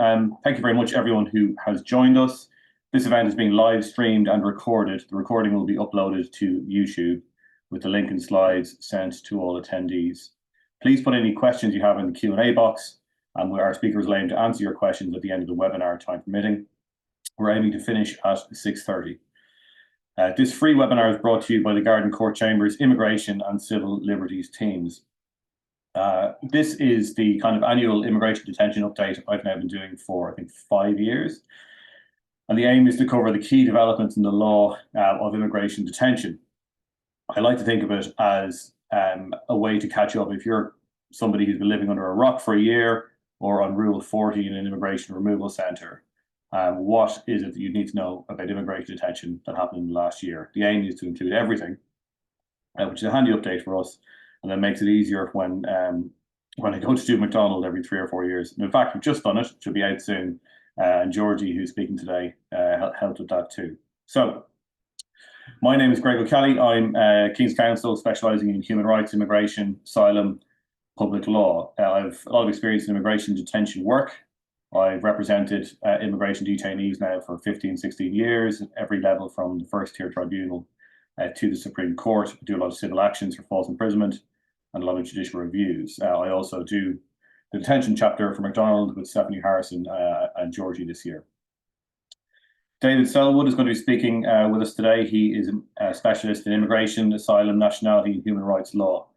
Thank you very much, everyone who has joined us. This event is being live streamed and recorded. The recording will be uploaded to YouTube with the link and slides sent to all attendees. Please put any questions you have in the Q&A box, and our speakers will aim to answer your questions at the end of the webinar, time permitting. We're aiming to finish at 6:30. This free webinar is brought to you by the Garden Court Chambers Immigration and Civil Liberties teams. This is the kind of annual immigration detention update I've now been doing for, I think, 5 years. And the aim is to cover the key developments in the law of immigration detention. I like to think of it as a way to catch up. If you're somebody who's been living under a rock for a year or on Rule 40 in an immigration removal centre, what is it that you need to know about immigration detention that happened in the last year? The aim is to include everything, which is a handy update for us, and that makes it easier when I go to do McDonald's every 3 or 4 years. And in fact, we've just done it. It should be out soon. And Georgie, who's speaking today, helped with that too. So my name is Greg Ó Ceallaigh. I'm King's Counsel specialising in human rights, immigration, asylum, public law. I've a lot of experience in immigration detention work. I've represented immigration detainees now for 15, 16 years at every level, from the first tier tribunal to the Supreme Court. I do a lot of civil actions for false imprisonment and a lot of judicial reviews. I also do the detention chapter for McDonald with Stephanie Harrison and Georgie this year. David Sellwood is going to be speaking with us today. He is a specialist in immigration, asylum, nationality, and human rights law.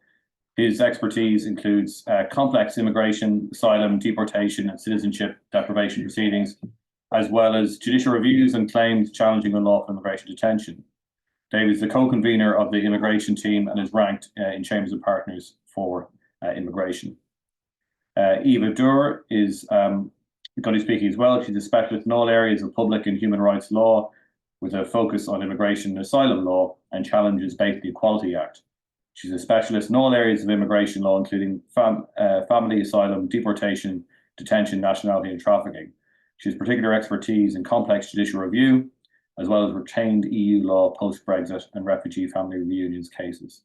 His expertise includes complex immigration, asylum, deportation, and citizenship deprivation proceedings, as well as judicial reviews and claims challenging unlawful immigration detention. David is the co-convener of the immigration team and is ranked in Chambers of Partners for immigration. Eva Doerr is going to be speaking as well. She's a specialist in all areas of public and human rights law, with a focus on immigration and asylum law, and challenges both the Equality Act. She's a specialist in all areas of immigration law, including family, asylum, deportation, detention, nationality, and trafficking. She has particular expertise in complex judicial review, as well as retained EU law post-Brexit and refugee family reunions cases.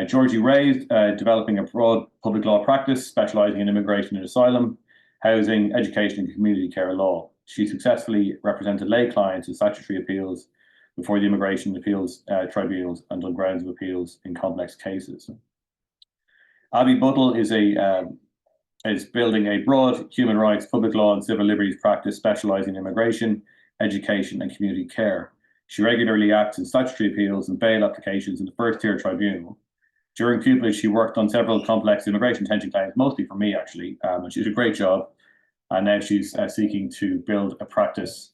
Georgie Ray, developing a broad public law practice, specialising in immigration and asylum, housing, education, and community care law. She successfully represented lay clients in statutory appeals before the immigration appeals tribunals and on grounds of appeals in complex cases. Buttle is building a broad human rights, public law, and civil liberties practice, specialising in immigration, education, and community care. She regularly acts in statutory appeals and bail applications in the first tier tribunal. During pupillage, she worked on several complex immigration detention claims, mostly for me, actually, and she did a great job. And now she's seeking to build a practice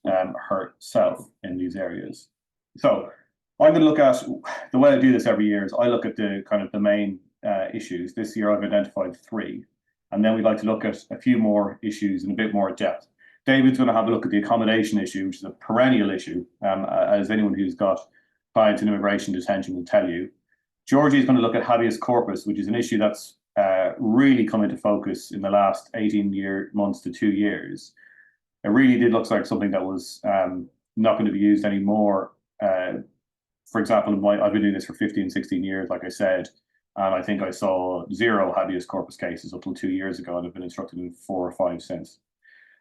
herself in these areas. So I'm going to look at, the way I do this every year is I look at the main issues. This year I've identified 3, and then we'd like to look at a few more issues in a bit more depth. David's going to have a look at the accommodation issue, which is a perennial issue, as anyone who's got clients in immigration detention will tell you. Georgie is going to look at Habeas Corpus, which is an issue that's really come into focus in the last 18 months to 2 years. It really did look like something that was not going to be used anymore. For example, I've been doing this for 15, 16 years, like I said, and I think I saw 0 Habeas Corpus cases up till 2 years ago, and I've been instructed in 4 or 5 since.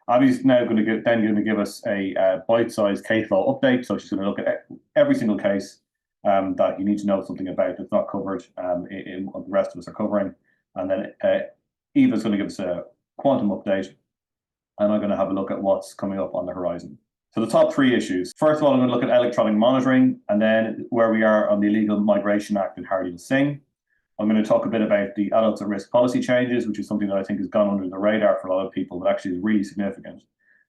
Abby's now going to give us a bite-sized case law update. So she's going to look at every single case that you need to know something about that's not covered in what the rest of us are covering. And then Eva's going to give us a quantum update, and I'm going to have a look at what's coming up on the horizon. So the top 3 issues. First of all, I'm going to look at electronic monitoring, and then where we are on the Illegal Migration Act and Hardy and Singh. I'm going to talk a bit about the adults at risk policy changes, which is something that I think has gone under the radar for a lot of people, but actually is really significant.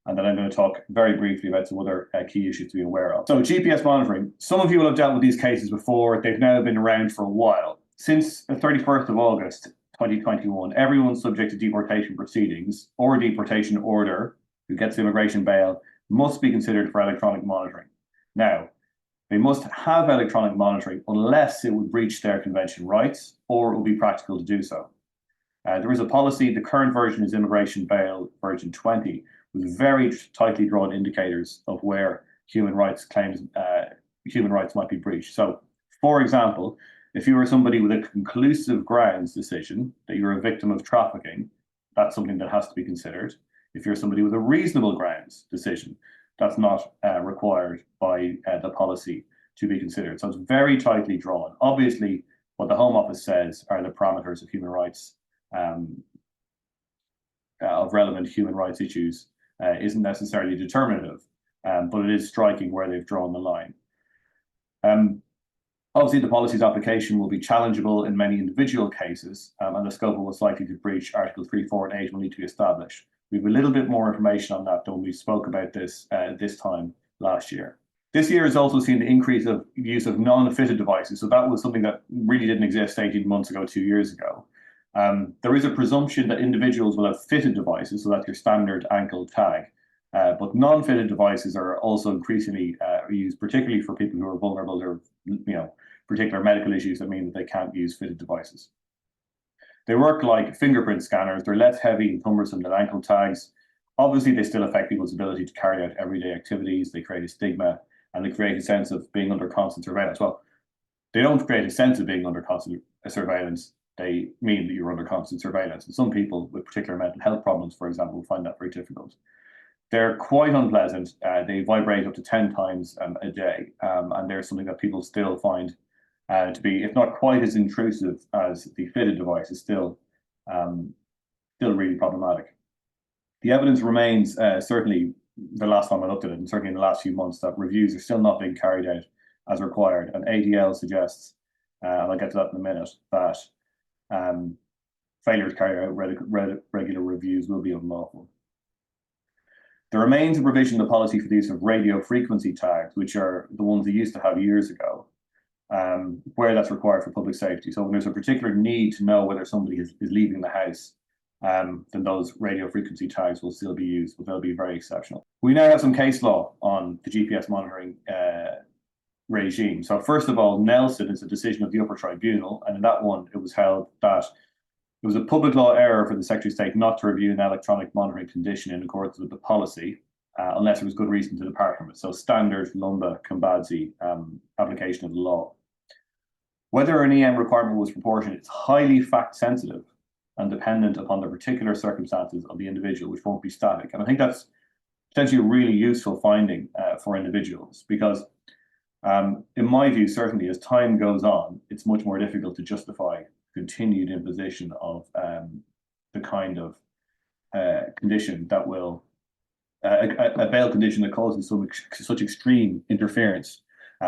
And then I'm going to talk very briefly about some other key issues to be aware of. So GPS monitoring. Some of you will have dealt with these cases before. They've now been around for a while. Since the 31st of August, 2021, everyone subject to deportation proceedings or deportation order who gets immigration bail must be considered for electronic monitoring. Now, they must have electronic monitoring unless it would breach their convention rights or it would be practical to do so. There is a policy, the current version is Immigration Bail version 20, with very tightly drawn indicators of where human rights claims, human rights might be breached. So, for example, if you were somebody with a conclusive grounds decision that you're a victim of trafficking, that's something that has to be considered. If you're somebody with a reasonable grounds decision, that's not required by the policy to be considered. So it's very tightly drawn. Obviously, what the Home Office says are the parameters of human rights, of relevant human rights issues, isn't necessarily determinative, but it is striking where they've drawn the line. Obviously, the policy's application will be challengeable in many individual cases, and the scope of what's likely to breach Article 3, 4, and 8 will need to be established. We have a little bit more information on that than we spoke about this this time last year. This year has also seen the increase of use of non-fitted devices. So that was something that really didn't exist 18 months ago, 2 years ago. There is a presumption that individuals will have fitted devices, so that's your standard ankle tag. But non-fitted devices are also increasingly used, particularly for people who are vulnerable or, particular medical issues that mean that they can't use fitted devices. They work like fingerprint scanners. They're less heavy and cumbersome than ankle tags. Obviously, they still affect people's ability to carry out everyday activities. They create a stigma and they create a sense of being under constant surveillance. Well, they don't create a sense of being under constant surveillance. They mean that you're under constant surveillance. And some people with particular mental health problems, for example, find that very difficult. They're quite unpleasant. They vibrate up to 10 times a day. And they're something that people still find to be, if not quite as intrusive as the fitted device, is still really problematic. The evidence remains, certainly the last time I looked at it, and certainly in the last few months, that reviews are still not being carried out as required. And ADL suggests, and I'll get to that in a minute, that failure to carry out regular reviews will be unlawful. There remains a provision in the policy for the use of radio frequency tags, which are the ones they used to have years ago, where that's required for public safety. So when there's a particular need to know whether somebody is leaving the house, then those radio frequency tags will still be used, but they'll be very exceptional. We now have some case law on the GPS monitoring regime. So first of all, Nelson is a decision of the upper tribunal, and in that one, it was held that it was a public law error for the Secretary of State not to review an electronic monitoring condition in accordance with the policy, unless there was good reason to depart from it. So standard Lumba Combadzi application of the law. Whether an EM requirement was proportionate is highly fact sensitive and dependent upon the particular circumstances of the individual, which won't be static. And I think that's potentially a really useful finding for individuals, because in my view, certainly as time goes on, it's much more difficult to justify continued imposition of the kind of condition that will, a bail condition that causes such extreme interference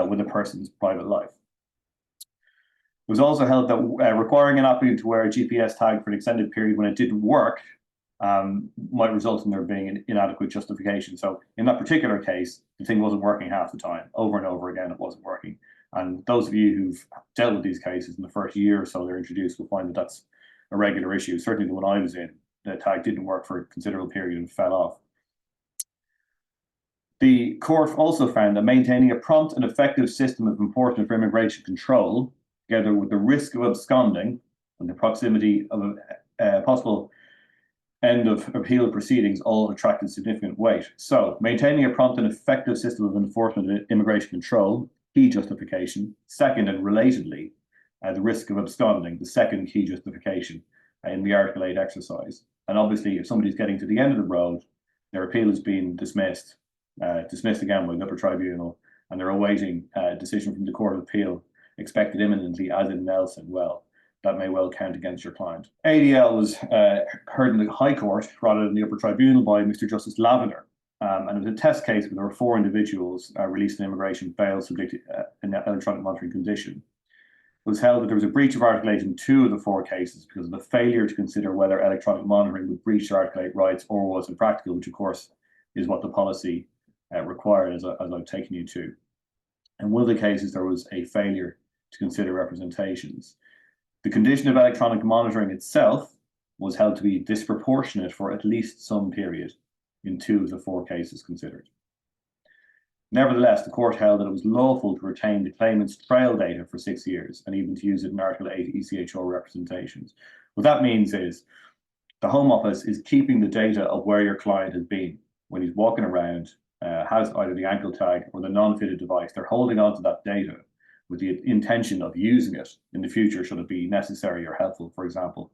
with a person's private life. It was also held that requiring an applicant to wear a GPS tag for an extended period when it didn't work might result in there being an inadequate justification. So in that particular case, the thing wasn't working half the time. Over and over again, it wasn't working. And those of you who've dealt with these cases in the first year or so they're introduced will find that that's a regular issue. Certainly the one I was in, the tag didn't work for a considerable period and fell off. The court also found that maintaining a prompt and effective system of enforcement for immigration control, together with the risk of absconding and the proximity of a possible end of appeal proceedings, all attracted significant weight. So maintaining a prompt and effective system of enforcement of immigration control, key justification. Second, and relatedly, the risk of absconding, the second key justification in the Article 8 exercise. And obviously, if somebody's getting to the end of the road, their appeal has been dismissed again by the upper tribunal, and they're awaiting a decision from the Court of Appeal, expected imminently, as in Nelson. Well, that may well count against your client. ADL was heard in the High Court rather than the upper tribunal by Mr. Justice Lavender. And it was a test case where there were 4 individuals released in immigration bail subject to an electronic monitoring condition. It was held that there was a breach of Article 8 in 2 of the 4 cases because of the failure to consider whether electronic monitoring would breach Article 8 rights or was impractical, which of course is what the policy required, as I've taken you to. In one of the cases, there was a failure to consider representations. The condition of electronic monitoring itself was held to be disproportionate for at least some period in 2 of the 4 cases considered. Nevertheless, the court held that it was lawful to retain the claimant's trail data for 6 years and even to use it in Article 8 ECHO representations. What that means is the Home Office is keeping the data of where your client has been when he's walking around, has either the ankle tag or the non-fitted device. They're holding on to that data with the intention of using it in the future should it be necessary or helpful, for example,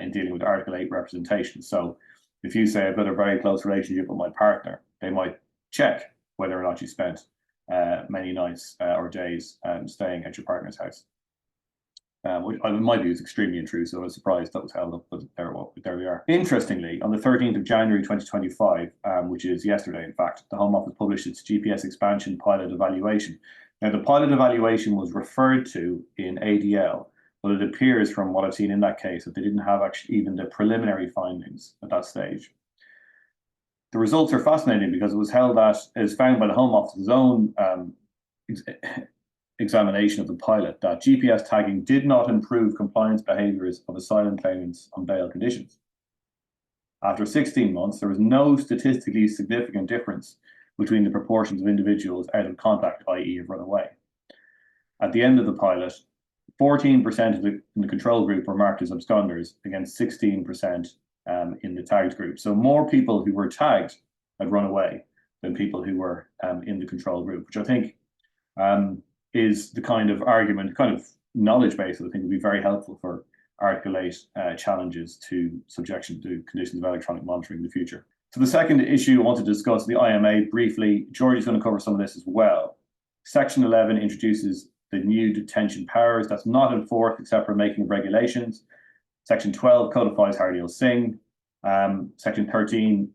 in dealing with Article 8 representation. So If you say, I've got a very close relationship with my partner, they might check whether or not you spent many nights or days staying at your partner's house. Which in my view is extremely intrusive. I was surprised that was held up, but there we are. Interestingly, on the 13th of January 2025, which is yesterday, in fact, the Home Office published its GPS expansion pilot evaluation. Now, the pilot evaluation was referred to in ADL, but it appears from what I've seen in that case that they didn't have actually even the preliminary findings at that stage. The results are fascinating because it was held at, as found by the Home Office's own examination of the pilot, that GPS tagging did not improve compliance behaviours of asylum claimants on bail conditions. After 16 months, there was no statistically significant difference between the proportions of individuals out of contact, i.e. have run away. At the end of the pilot, 14% in the control group were marked as absconders against 16% in the tagged group. So more people who were tagged had run away than people who were in the control group, which I think is the kind of argument, kind of knowledge base that I think would be very helpful for Article 8 challenges to subjection to conditions of electronic monitoring in the future. So the second issue I want to discuss, the IMA, briefly. Georgie's going to cover some of this as well. Section 11 introduces the new detention powers that's not enforced except for making of regulations. Section 12 codifies Hardy Singh. Section 13,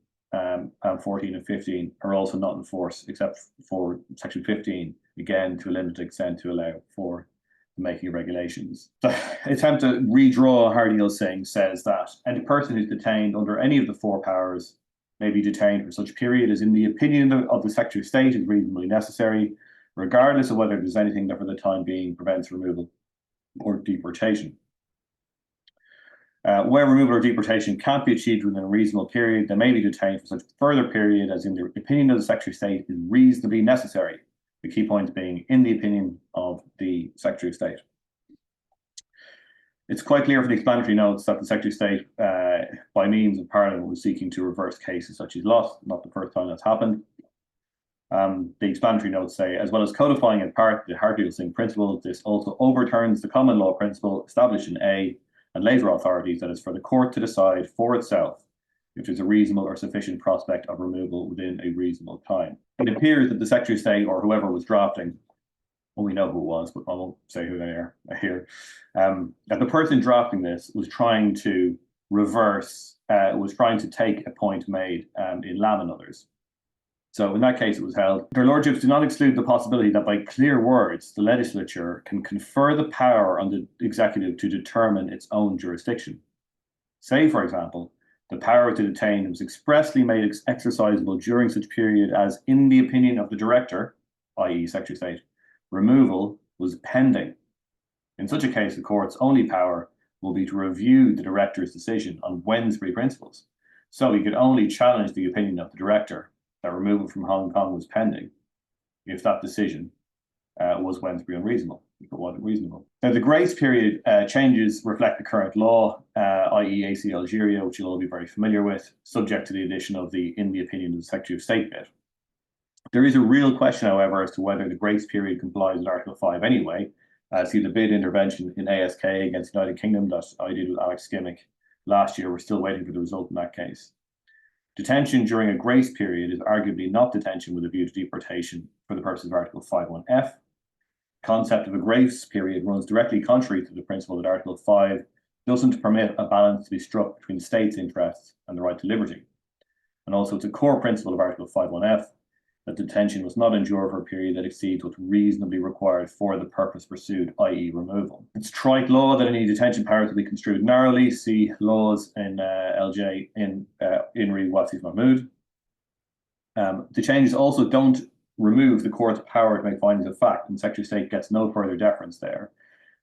14 and 15 are also not enforced except for Section 15, again to a limited extent to allow for the making of regulations. The attempt to redraw Hardy Singh says that any person who's detained under any of the four powers may be detained for such period as in the opinion of the Secretary of State is reasonably necessary, regardless of whether there's anything that for the time being prevents removal or deportation. Where removal or deportation can't be achieved within a reasonable period, they may be detained for such further period as in the opinion of the Secretary of State is reasonably necessary. The key point being in the opinion of the Secretary of State. It's quite clear from the explanatory notes that the Secretary of State, by means of Parliament, was seeking to reverse cases such as lost, not the first time that's happened. The explanatory notes say, as well as codifying in part the Hardy Singh principle, this also overturns the common law principle established in A and later authorities that is for the court to decide for itself if there's a reasonable or sufficient prospect of removal within a reasonable time. It appears that the Secretary of State or whoever was drafting, well, we know who it was, but I won't say who they are here, that the person drafting this was trying to reverse, was trying to take a point made in Lamb and others. So in that case, it was held. Their lordships do not exclude the possibility that by clear words, the legislature can confer the power on the executive to determine its own jurisdiction. Say, for example, the power to detain was expressly made exercisable during such period as, in the opinion of the director, i.e. Secretary of State, removal was pending. In such a case, the court's only power will be to review the director's decision on Wednesbury principles. So he could only challenge the opinion of the director that removal from Hong Kong was pending if that decision was Wednesbury unreasonable, if it wasn't reasonable. Now, the grace period changes reflect the current law, i.e. AC Algeria, which you'll all be very familiar with, subject to the addition of the in the opinion of the Secretary of State bit. There is a real question, however, as to whether the grace period complies with Article 5 anyway. See the bid intervention in ASK against the United Kingdom that I did with Alex Skimmick last year. We're still waiting for the result in that case. Detention during a grace period is arguably not detention with a view to deportation for the purposes of Article 5.1f. The concept of a grace period runs directly contrary to the principle that Article 5 doesn't permit a balance to be struck between the state's interests and the right to liberty. And also it's a core principle of Article 5.1f that detention must not endure for a period that exceeds what's reasonably required for the purpose pursued, i.e. removal. It's trite law that any detention powers will be construed narrowly. See laws in LJ in Re Watsi's Mahmood. The changes also don't remove the court's power to make findings of fact, and Secretary of State gets no further deference there.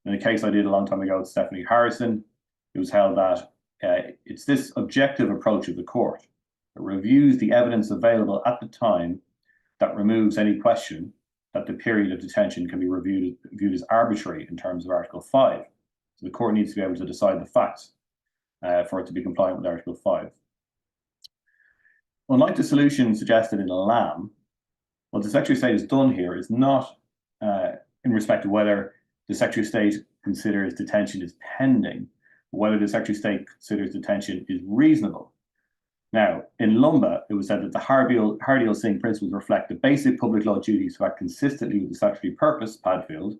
In a case I did a long time ago with Stephanie Harrison, it was held that it's this objective approach of the court that reviews the evidence available at the time that removes any question that the period of detention can be viewed as arbitrary in terms of Article 5. So the court needs to be able to decide the facts for it to be compliant with Article 5. Unlike the solution suggested in Lamb, what the Secretary of State has done here is not in respect of whether the Secretary of State considers detention is pending, but whether the Secretary of State considers detention is reasonable. Now, in Lumba, it was said that the Hardy-Singh principles reflect the basic public law duties to act consistently with the statutory purpose, Padfield,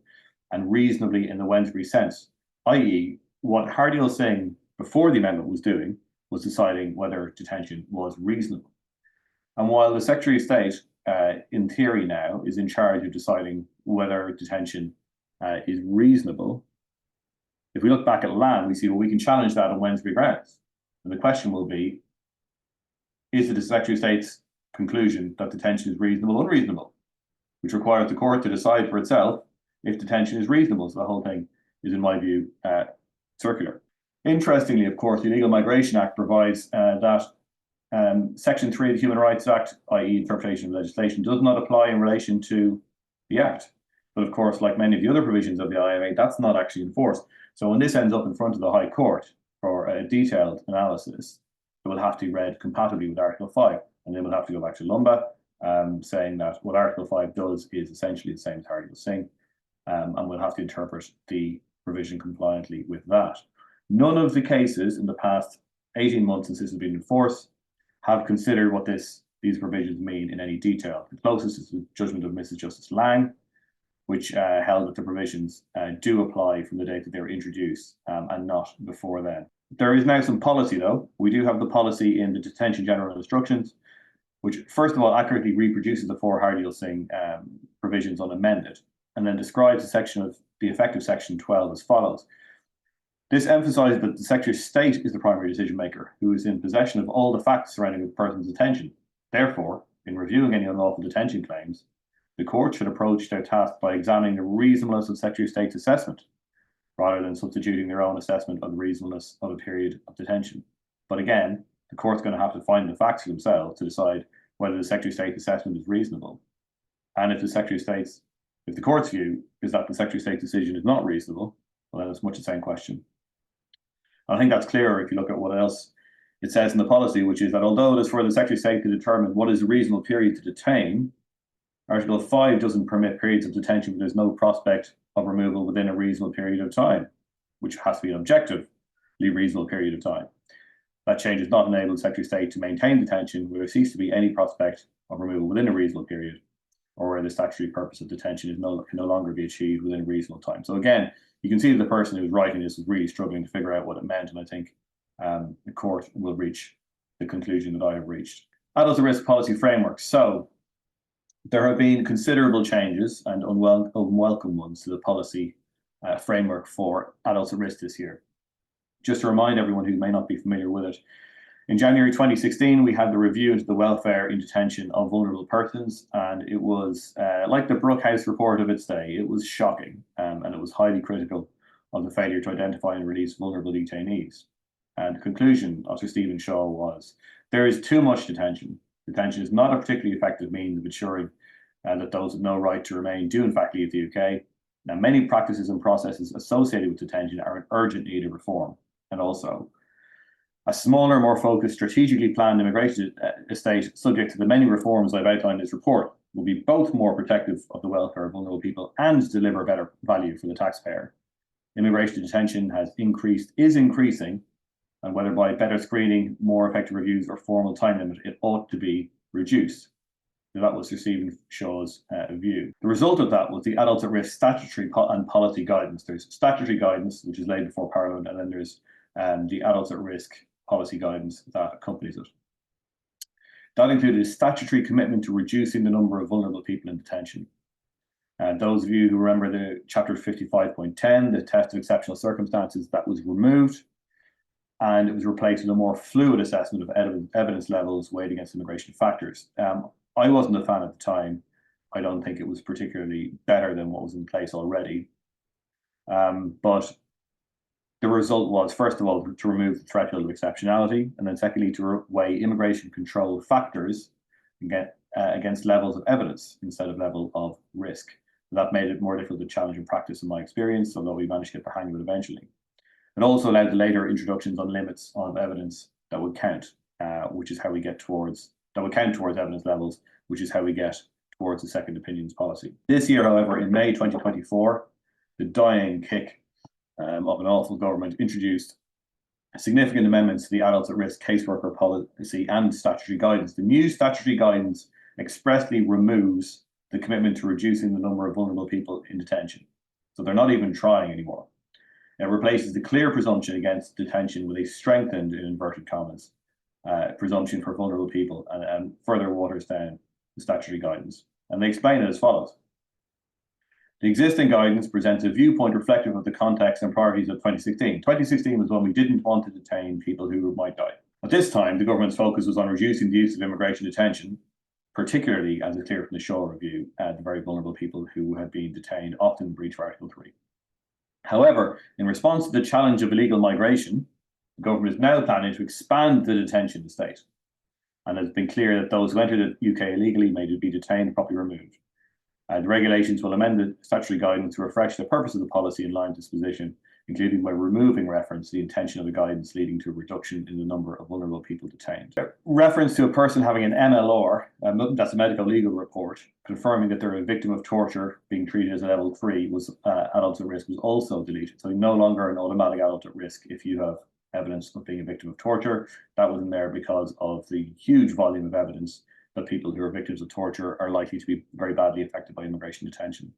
and reasonably in the Wednesbury sense, i.e., what Hardy-Singh before the amendment was doing was deciding whether detention was reasonable. And while the Secretary of State, in theory now, is in charge of deciding whether detention is reasonable, if we look back at land, we see, well, we can challenge that on Wednesbury grounds. And the question will be, is it the Secretary of State's conclusion that detention is reasonable or unreasonable, which requires the court to decide for itself if detention is reasonable. So the whole thing is, in my view, circular. Interestingly, of course, the Illegal Migration Act provides that Section 3 of the Human Rights Act, i.e. interpretation of legislation, does not apply in relation to the Act. But of course, like many of the other provisions of the IMA, that's not actually enforced. So when this ends up in front of the High Court for a detailed analysis, it will have to be read compatibly with Article 5. And then we'll have to go back to Lumba, saying that what Article 5 does is essentially the same as Hardy-Singh, and we'll have to interpret the provision compliantly with that. None of the cases in the past 18 months since this has been in force have considered what these provisions mean in any detail. The closest is the judgment of Mrs. Justice Lang, which held that the provisions do apply from the date that they were introduced and not before then. There is now some policy, though. We do have the policy in the Detention General Instructions, which first of all accurately reproduces the four Hardy-Singh provisions unamended, and then describes the effective Section 12 as follows. This emphasises that the Secretary of State is the primary decision maker, who is in possession of all the facts surrounding a person's detention. Therefore, in reviewing any unlawful detention claims, the court should approach their task by examining the reasonableness of Secretary of State's assessment, rather than substituting their own assessment of the reasonableness of a period of detention. But again, the court's going to have to find the facts for themselves to decide whether the Secretary of State's assessment is reasonable. And if the court's view is that the Secretary of State's decision is not reasonable, well, then it's much the same question. I think that's clearer if you look at what else it says in the policy, which is that although it is for the Secretary of State to determine what is a reasonable period to detain, Article 5 doesn't permit periods of detention where there's no prospect of removal within a reasonable period of time, which has to be an objectively reasonable period of time. That change does not enable the Secretary of State to maintain detention where there ceases to be any prospect of removal within a reasonable period, or where the statutory purpose of detention can no longer be achieved within a reasonable time. So again, you can see that the person who was writing this was really struggling to figure out what it meant, and I think the court will reach the conclusion that I have reached. Adults at risk policy framework. So there have been considerable changes and unwelcome ones to the policy framework for adults at risk this year. Just to remind everyone who may not be familiar with it, in January 2016, we had the review into the welfare in detention of vulnerable persons, and it was like the Brookhouse report of its day. It was shocking, and it was highly critical of the failure to identify and release vulnerable detainees. And the conclusion of Sir Stephen Shaw was, there is too much detention. Detention is not a particularly effective means of ensuring that those with no right to remain do in fact leave the UK. Now, many practices and processes associated with detention are in urgent need of reform, and also a smaller, more focused, strategically planned immigration estate, subject to the many reforms I've outlined in this report, will be both more protective of the welfare of vulnerable people and deliver better value for the taxpayer. Immigration detention is increasing, and whether by better screening, more effective reviews, or formal time limit, it ought to be reduced. So that was Sir Stephen Shaw's view. The result of that was the Adults at Risk statutory and policy guidance. There's statutory guidance, which is laid before Parliament, and then there's the Adults at Risk policy guidance that accompanies it. That included a statutory commitment to reducing the number of vulnerable people in detention. Those of you who remember the chapter 55.10, the test of exceptional circumstances, that was removed, and it was replaced with a more fluid assessment of evidence levels weighed against immigration factors. I wasn't a fan at the time. I don't think it was particularly better than what was in place already. But the result was, first of all, to remove the threshold of exceptionality, and then secondly, to weigh immigration control factors against levels of evidence instead of level of risk. That made it more difficult to challenge in practice in my experience, although we managed to get the hang of it eventually. It also allowed the later introductions on limits of evidence that would count, which is how we get towards evidence levels, which is how we get towards the second opinions policy. This year, however, in May 2024, the dying kick of an awful government introduced significant amendments to the adults at risk caseworker policy and statutory guidance. The new statutory guidance expressly removes the commitment to reducing the number of vulnerable people in detention. So they're not even trying anymore. It replaces the clear presumption against detention with a strengthened, in inverted commas, presumption for vulnerable people, and further waters down the statutory guidance. And they explain it as follows. The existing guidance presents a viewpoint reflective of the context and priorities of 2016. 2016 was when we didn't want to detain people who might die. At this time, the government's focus was on reducing the use of immigration detention, particularly, as is clear from the Shaw Review, the very vulnerable people who had been detained, often in breach of Article 3. However, in response to the challenge of illegal migration, the government is now planning to expand the detention estate. And it's been clear that those who entered the UK illegally may be detained and properly removed. The regulations will amend the statutory guidance to refresh the purpose of the policy in line with this position, including by removing reference to the intention of the guidance leading to a reduction in the number of vulnerable people detained. Reference to a person having an MLR, that's a medical legal report, confirming that they're a victim of torture being treated as a level 3 was adults at risk was also deleted. So no longer an automatic adult at risk if you have evidence of being a victim of torture. That wasn't there because of the huge volume of evidence that people who are victims of torture are likely to be very badly affected by immigration detention.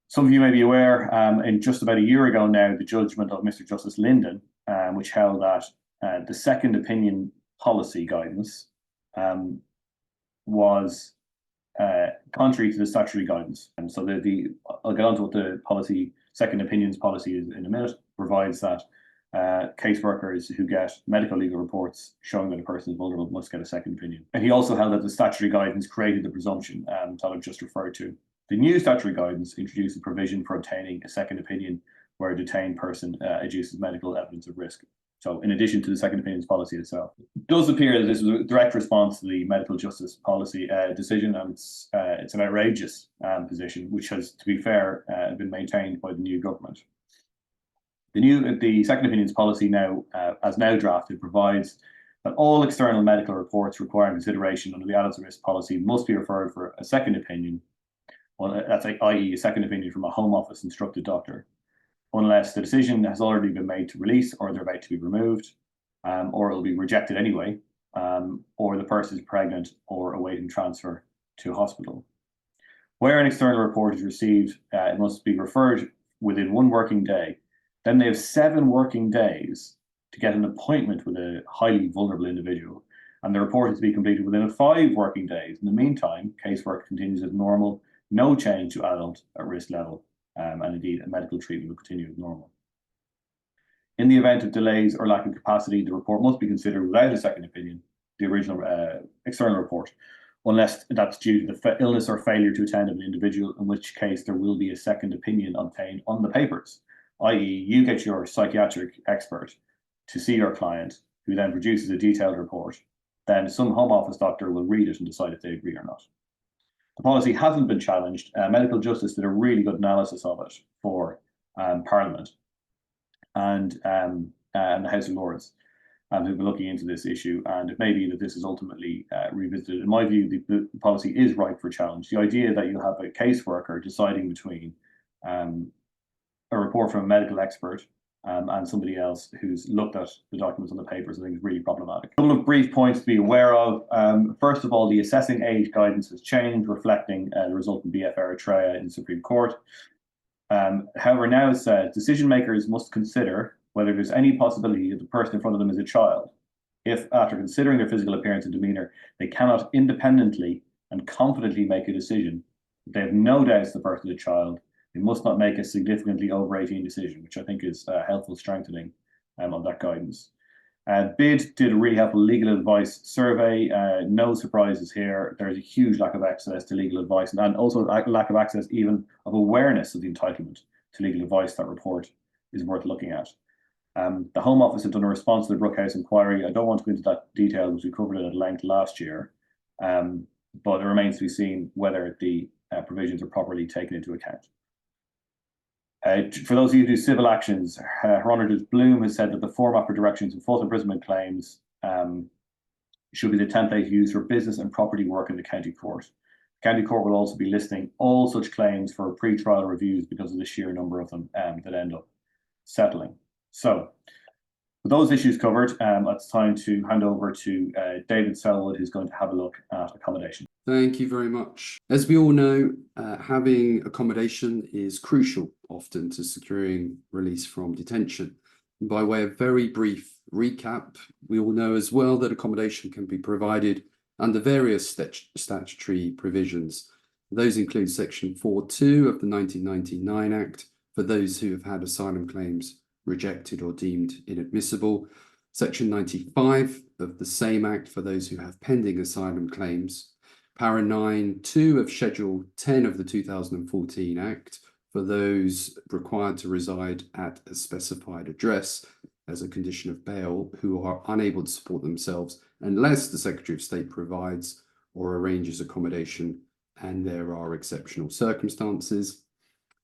Some of you may be aware, in just about a year ago now, the judgment of Mr. Justice Linden, which held that the second opinion policy guidance was contrary to the statutory guidance. And so I'll get on to what the policy, second opinions policy is in a minute, provides that caseworkers who get medical legal reports showing that a person is vulnerable must get a second opinion. And he also held that the statutory guidance created the presumption that I've just referred to. The new statutory guidance introduced a provision for obtaining a second opinion where a detained person adduces medical evidence of risk. So in addition to the second opinions policy itself. It does appear that this was a direct response to the medical justice policy decision, and it's an outrageous position, which has, to be fair, been maintained by the new government. The second opinions policy now, as now drafted, provides that all external medical reports requiring consideration under the adults at risk policy must be referred for a second opinion. Well, that's i.e. a second opinion from a Home Office instructed doctor, unless the decision has already been made to release, or they're about to be removed, or it'll be rejected anyway, or the person is pregnant or awaiting transfer to hospital. Where an external report is received, it must be referred within 1 working day. Then they have 7 working days to get an appointment with a highly vulnerable individual, and the report is to be completed within 5 working days. In the meantime, casework continues as normal, no change to adult at risk level, and indeed, medical treatment will continue as normal. In the event of delays or lack of capacity, the report must be considered without a second opinion, the original external report, unless that's due to the illness or failure to attend of an individual, in which case there will be a second opinion obtained on the papers, i.e. you get your psychiatric expert to see your client, who then produces a detailed report. Then some Home Office doctor will read it and decide if they agree or not. The policy hasn't been challenged. Medical Justice did a really good analysis of it for Parliament and the House of Lords, who've been looking into this issue, and it may be that this is ultimately revisited. In my view, the policy is ripe for challenge. The idea that you have a caseworker deciding between a report from a medical expert and somebody else who's looked at the documents on the papers, I think is really problematic. A couple of brief points to be aware of. First of all, the assessing age guidance has changed, reflecting the result in BF Eritrea in the Supreme Court. However, now it says decision makers must consider whether there's any possibility that the person in front of them is a child, if after considering their physical appearance and demeanour, they cannot independently and confidently make a decision. If they have no doubts the person is a child, they must not make a significantly over 18 decision, which I think is a helpful strengthening of that guidance. BID did a really helpful legal advice survey. No surprises here. There's a huge lack of access to legal advice, and also a lack of access even of awareness of the entitlement to legal advice. That report is worth looking at. The Home Office have done a response to the Brookhouse inquiry. I don't want to go into that detail because we covered it at length last year, but it remains to be seen whether the provisions are properly taken into account. For those of you who do civil actions, Her Honour Judge Bloom has said that the format for directions and false imprisonment claims should be the template used for business and property work in the County Court. The County Court will also be listing all such claims for pre-trial reviews because of the sheer number of them that end up settling. So, with those issues covered, it's time to hand over to David Sellwood, who's going to have a look at accommodation. Thank you very much. As we all know, having accommodation is crucial often to securing release from detention. And by way of very brief recap, we all know as well that accommodation can be provided under various statutory provisions. Those include Section 4.2 of the 1999 Act for those who have had asylum claims rejected or deemed inadmissible, Section 95 of the same Act for those who have pending asylum claims, Para 9.2 of Schedule 10 of the 2014 Act for those required to reside at a specified address as a condition of bail who are unable to support themselves unless the Secretary of State provides or arranges accommodation and there are exceptional circumstances,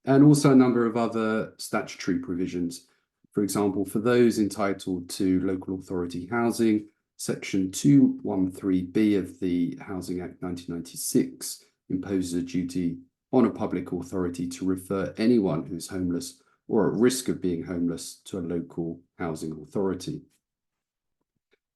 and also a number of other statutory provisions. For example, for those entitled to local authority housing, Section 213B of the Housing Act 1996 imposes a duty on a public authority to refer anyone who is homeless or at risk of being homeless to a local housing authority.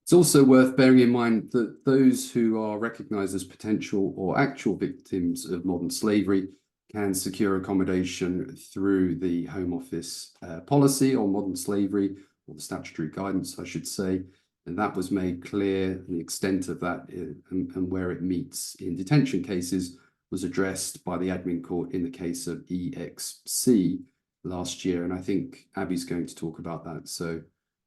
It's also worth bearing in mind that those who are recognised as potential or actual victims of modern slavery can secure accommodation through the Home Office policy on modern slavery, or the statutory guidance, I should say. And that was made clear, the extent of that and where it meets in detention cases was addressed by the admin court in the case of EXC last year. And I think Abby's going to talk about that, so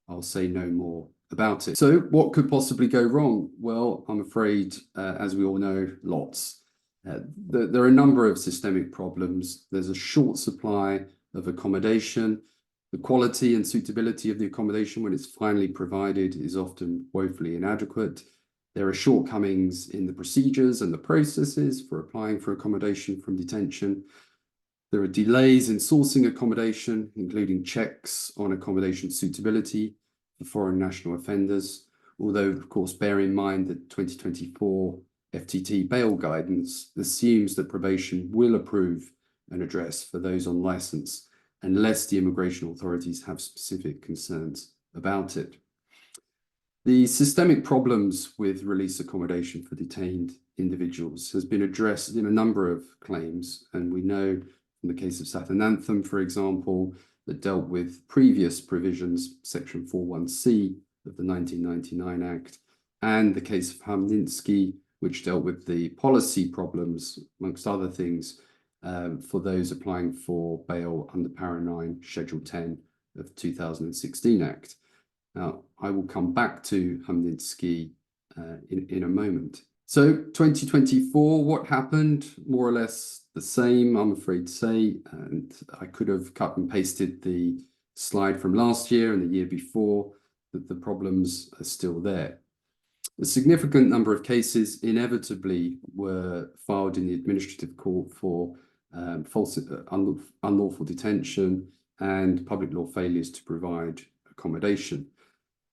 I'll say no more about it. So what could possibly go wrong? Well, I'm afraid, as we all know, lots. There are a number of systemic problems. There's a short supply of accommodation. The quality and suitability of the accommodation when it's finally provided is often woefully inadequate. There are shortcomings in the procedures and the processes for applying for accommodation from detention. There are delays in sourcing accommodation, including checks on accommodation suitability for foreign national offenders, although, of course, bear in mind that 2024 FTT bail guidance assumes that probation will approve an address for those on licence unless the immigration authorities have specific concerns about it. The systemic problems with release accommodation for detained individuals has been addressed in a number of claims, and we know from the case of Sathanantham, for example, that dealt with previous provisions, Section 41C of the 1999 Act, and the case of Hamninsky, which dealt with the policy problems, amongst other things, for those applying for bail under Para 9, Schedule 10 of the 2016 Act. Now, I will come back to Hamninsky in a moment. So 2024, what happened? More or less the same, I'm afraid to say, and I could have cut and pasted the slide from last year and the year before, that the problems are still there. A significant number of cases inevitably were filed in the administrative court for unlawful detention and public law failures to provide accommodation.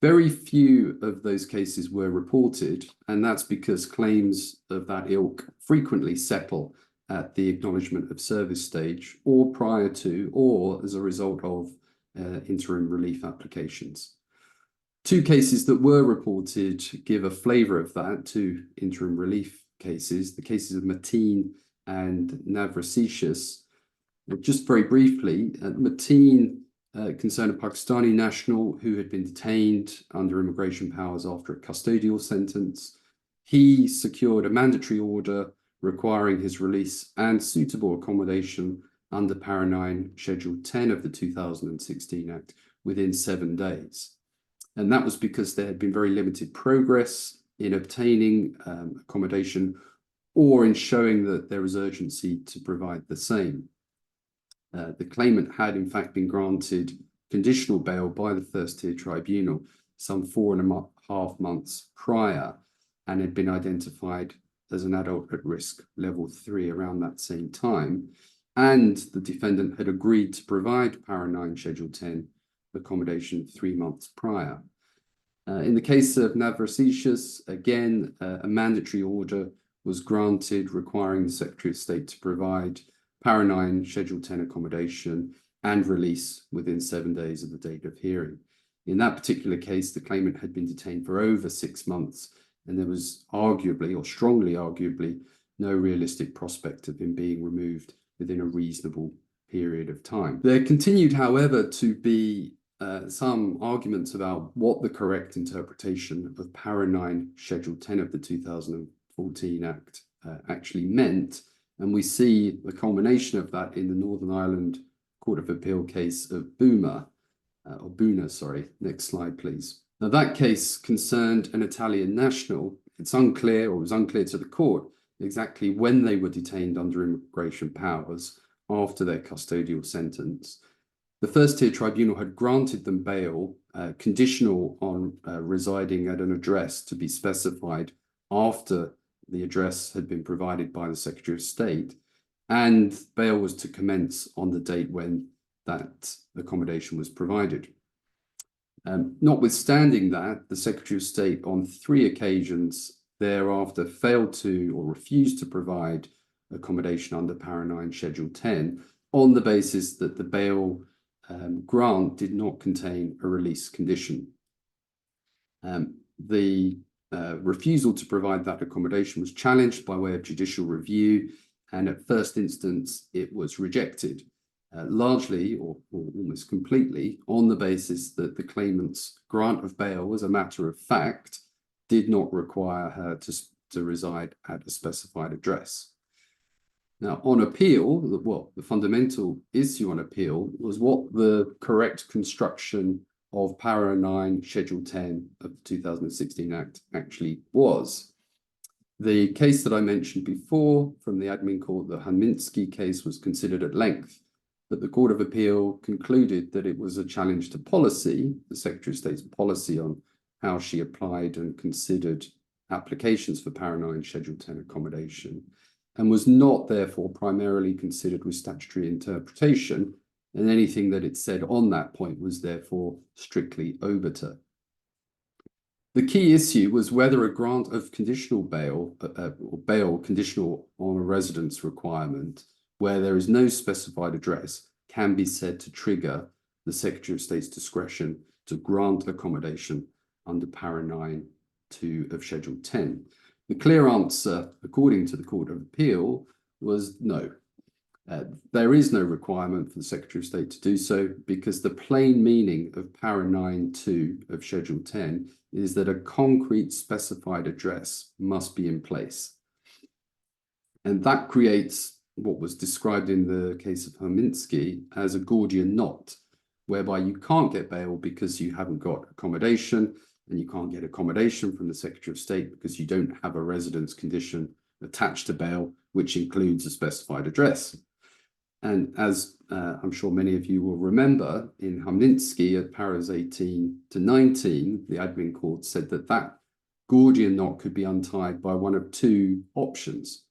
Very few of those cases were reported, and that's because claims of that ilk frequently settle at the acknowledgement of service stage or prior to or as a result of interim relief applications. Two cases that were reported give a flavour of that, two interim relief cases, the cases of Mateen and Navracicius. Just very briefly, Mateen concerned a Pakistani national who had been detained under immigration powers after a custodial sentence. He secured a mandatory order requiring his release and suitable accommodation under Para 9, Schedule 10 of the 2016 Act within 7 days. And that was because there had been very limited progress in obtaining accommodation or in showing that there was urgency to provide the same. The claimant had in fact been granted conditional bail by the first tier tribunal some 4.5 months prior and had been identified as an adult at risk level 3 around that same time. And the defendant had agreed to provide Para 9 Schedule 10 accommodation 3 months prior. In the case of Navracicius, again, a mandatory order was granted requiring the Secretary of State to provide Para 9 Schedule 10 accommodation and release within 7 days of the date of hearing. In that particular case, the claimant had been detained for over 6 months, and there was arguably, or strongly arguably, no realistic prospect of him being removed within a reasonable period of time. There continued, however, to be some arguments about what the correct interpretation of Para 9, Schedule 10 of the 2014 Act actually meant, and we see the culmination of that in the Northern Ireland Court of Appeal case of Bounar. Next slide, please. Now, that case concerned an Italian national. It was unclear to the court exactly when they were detained under immigration powers after their custodial sentence. The first-tier tribunal had granted them bail, conditional on residing at an address to be specified after the address had been provided by the Secretary of State, and bail was to commence on the date when that accommodation was provided. Notwithstanding that, the Secretary of State on 3 occasions thereafter failed to or refused to provide accommodation under Para 9 Schedule 10 on the basis that the bail grant did not contain a release condition. The refusal to provide that accommodation was challenged by way of judicial review, and at first instance it was rejected, largely or almost completely on the basis that the claimant's grant of bail, as a matter of fact, did not require her to reside at a specified address. Now, on appeal, the fundamental issue on appeal was what the correct construction of Para 9 Schedule 10 of the 2016 Act actually was. The case that I mentioned before from the admin court, the Haminski case, was considered at length, but the Court of Appeal concluded that it was a challenge to policy, the Secretary of State's policy on how she applied and considered applications for Para 9 Schedule 10 accommodation, and was not therefore primarily considered with statutory interpretation, and anything that it said on that point was therefore strictly obiter. The key issue was whether a grant of conditional bail, or bail conditional on a residence requirement, where there is no specified address, can be said to trigger the Secretary of State's discretion to grant accommodation under Para 9(2) of Schedule 10. The clear answer, according to the Court of Appeal, was no. There is no requirement for the Secretary of State to do so, because the plain meaning of Para 9(2) of Schedule 10 is that a concrete specified address must be in place. And that creates what was described in the case of Haminski as a Gordian knot, whereby you can't get bail because you haven't got accommodation, and you can't get accommodation from the Secretary of State because you don't have a residence condition attached to bail, which includes a specified address. And as I'm sure many of you will remember, in Haminski at Paras 18 to 19, the admin court said that that Gordian knot could be untied by one of 2 options.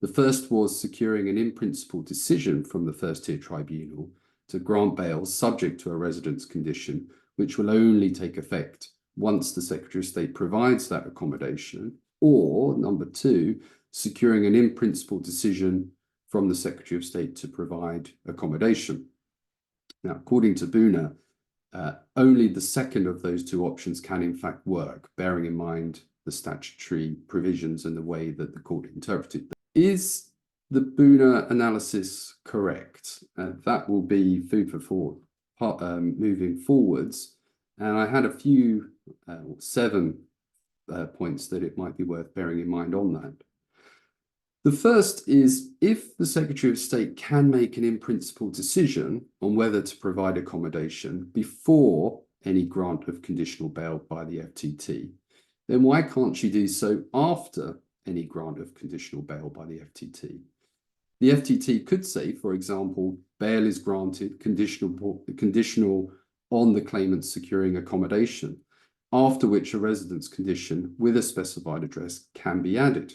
The first was securing an in-principle decision from the first-tier tribunal to grant bail subject to a residence condition, which will only take effect once the Secretary of State provides that accommodation, or number 2, securing an in-principle decision from the Secretary of State to provide accommodation. Now, according to Bounar, only the second of those 2 options can in fact work, bearing in mind the statutory provisions and the way that the court interpreted them. Is the Bounar analysis correct? That will be food for thought moving forwards. And I had a few, 7 points that it might be worth bearing in mind on that. The first is, if the Secretary of State can make an in-principle decision on whether to provide accommodation before any grant of conditional bail by the FTT, then why can't she do so after any grant of conditional bail by the FTT? The FTT could say, for example, bail is granted conditional on the claimant securing accommodation, after which a residence condition with a specified address can be added.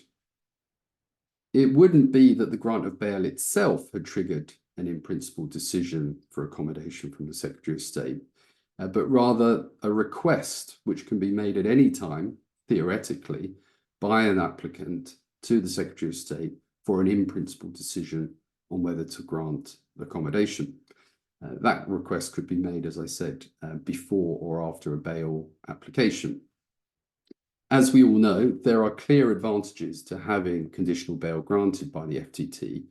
It wouldn't be that the grant of bail itself had triggered an in-principle decision for accommodation from the Secretary of State, but rather a request which can be made at any time, theoretically, by an applicant to the Secretary of State for an in-principle decision on whether to grant accommodation. That request could be made, as I said, before or after a bail application. As we all know, there are clear advantages to having conditional bail granted by the FTT.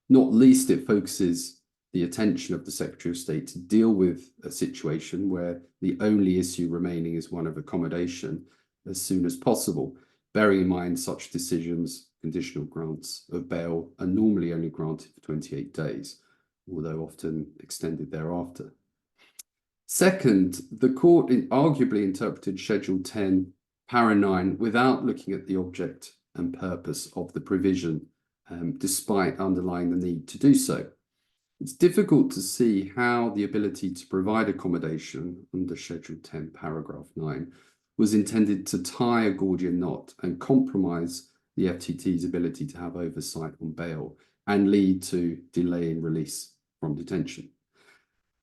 Not least, it focuses the attention of the Secretary of State to deal with a situation where the only issue remaining is one of accommodation as soon as possible, bearing in mind such decisions, conditional grants of bail, are normally only granted for 28 days, although often extended thereafter. Second, the court arguably interpreted Schedule 10, Para 9, without looking at the object and purpose of the provision, despite underlying the need to do so. It's difficult to see how the ability to provide accommodation under Schedule 10, Paragraph 9 was intended to tie a Gordian knot and compromise the FTT's ability to have oversight on bail and lead to delay in release from detention.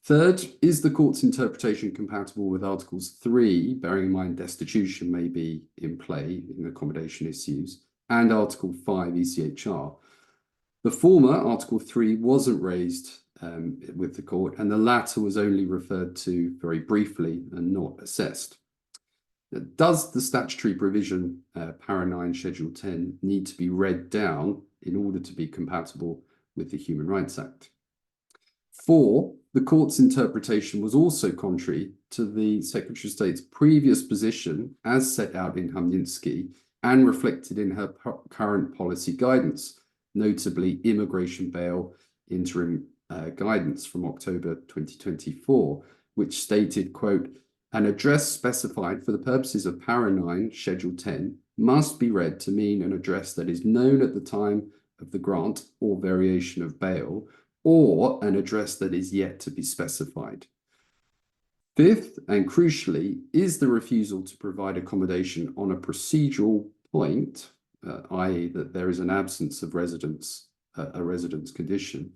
Third, is the court's interpretation compatible with Articles 3, bearing in mind destitution may be in play in accommodation issues, and Article 5 ECHR? The former, Article 3, wasn't raised with the court, and the latter was only referred to very briefly and not assessed. Does the statutory provision, Para 9, Schedule 10, need to be read down in order to be compatible with the Human Rights Act? 4, the court's interpretation was also contrary to the Secretary of State's previous position as set out in Hamninsky and reflected in her current policy guidance, notably immigration bail interim guidance from October 2024, which stated, quote, "An address specified for the purposes of Para 9, Schedule 10 must be read to mean an address that is known at the time of the grant or variation of bail, or an address that is yet to be specified." Fifth, and crucially, is the refusal to provide accommodation on a procedural point, i.e. that there is an absence of residence, a residence condition,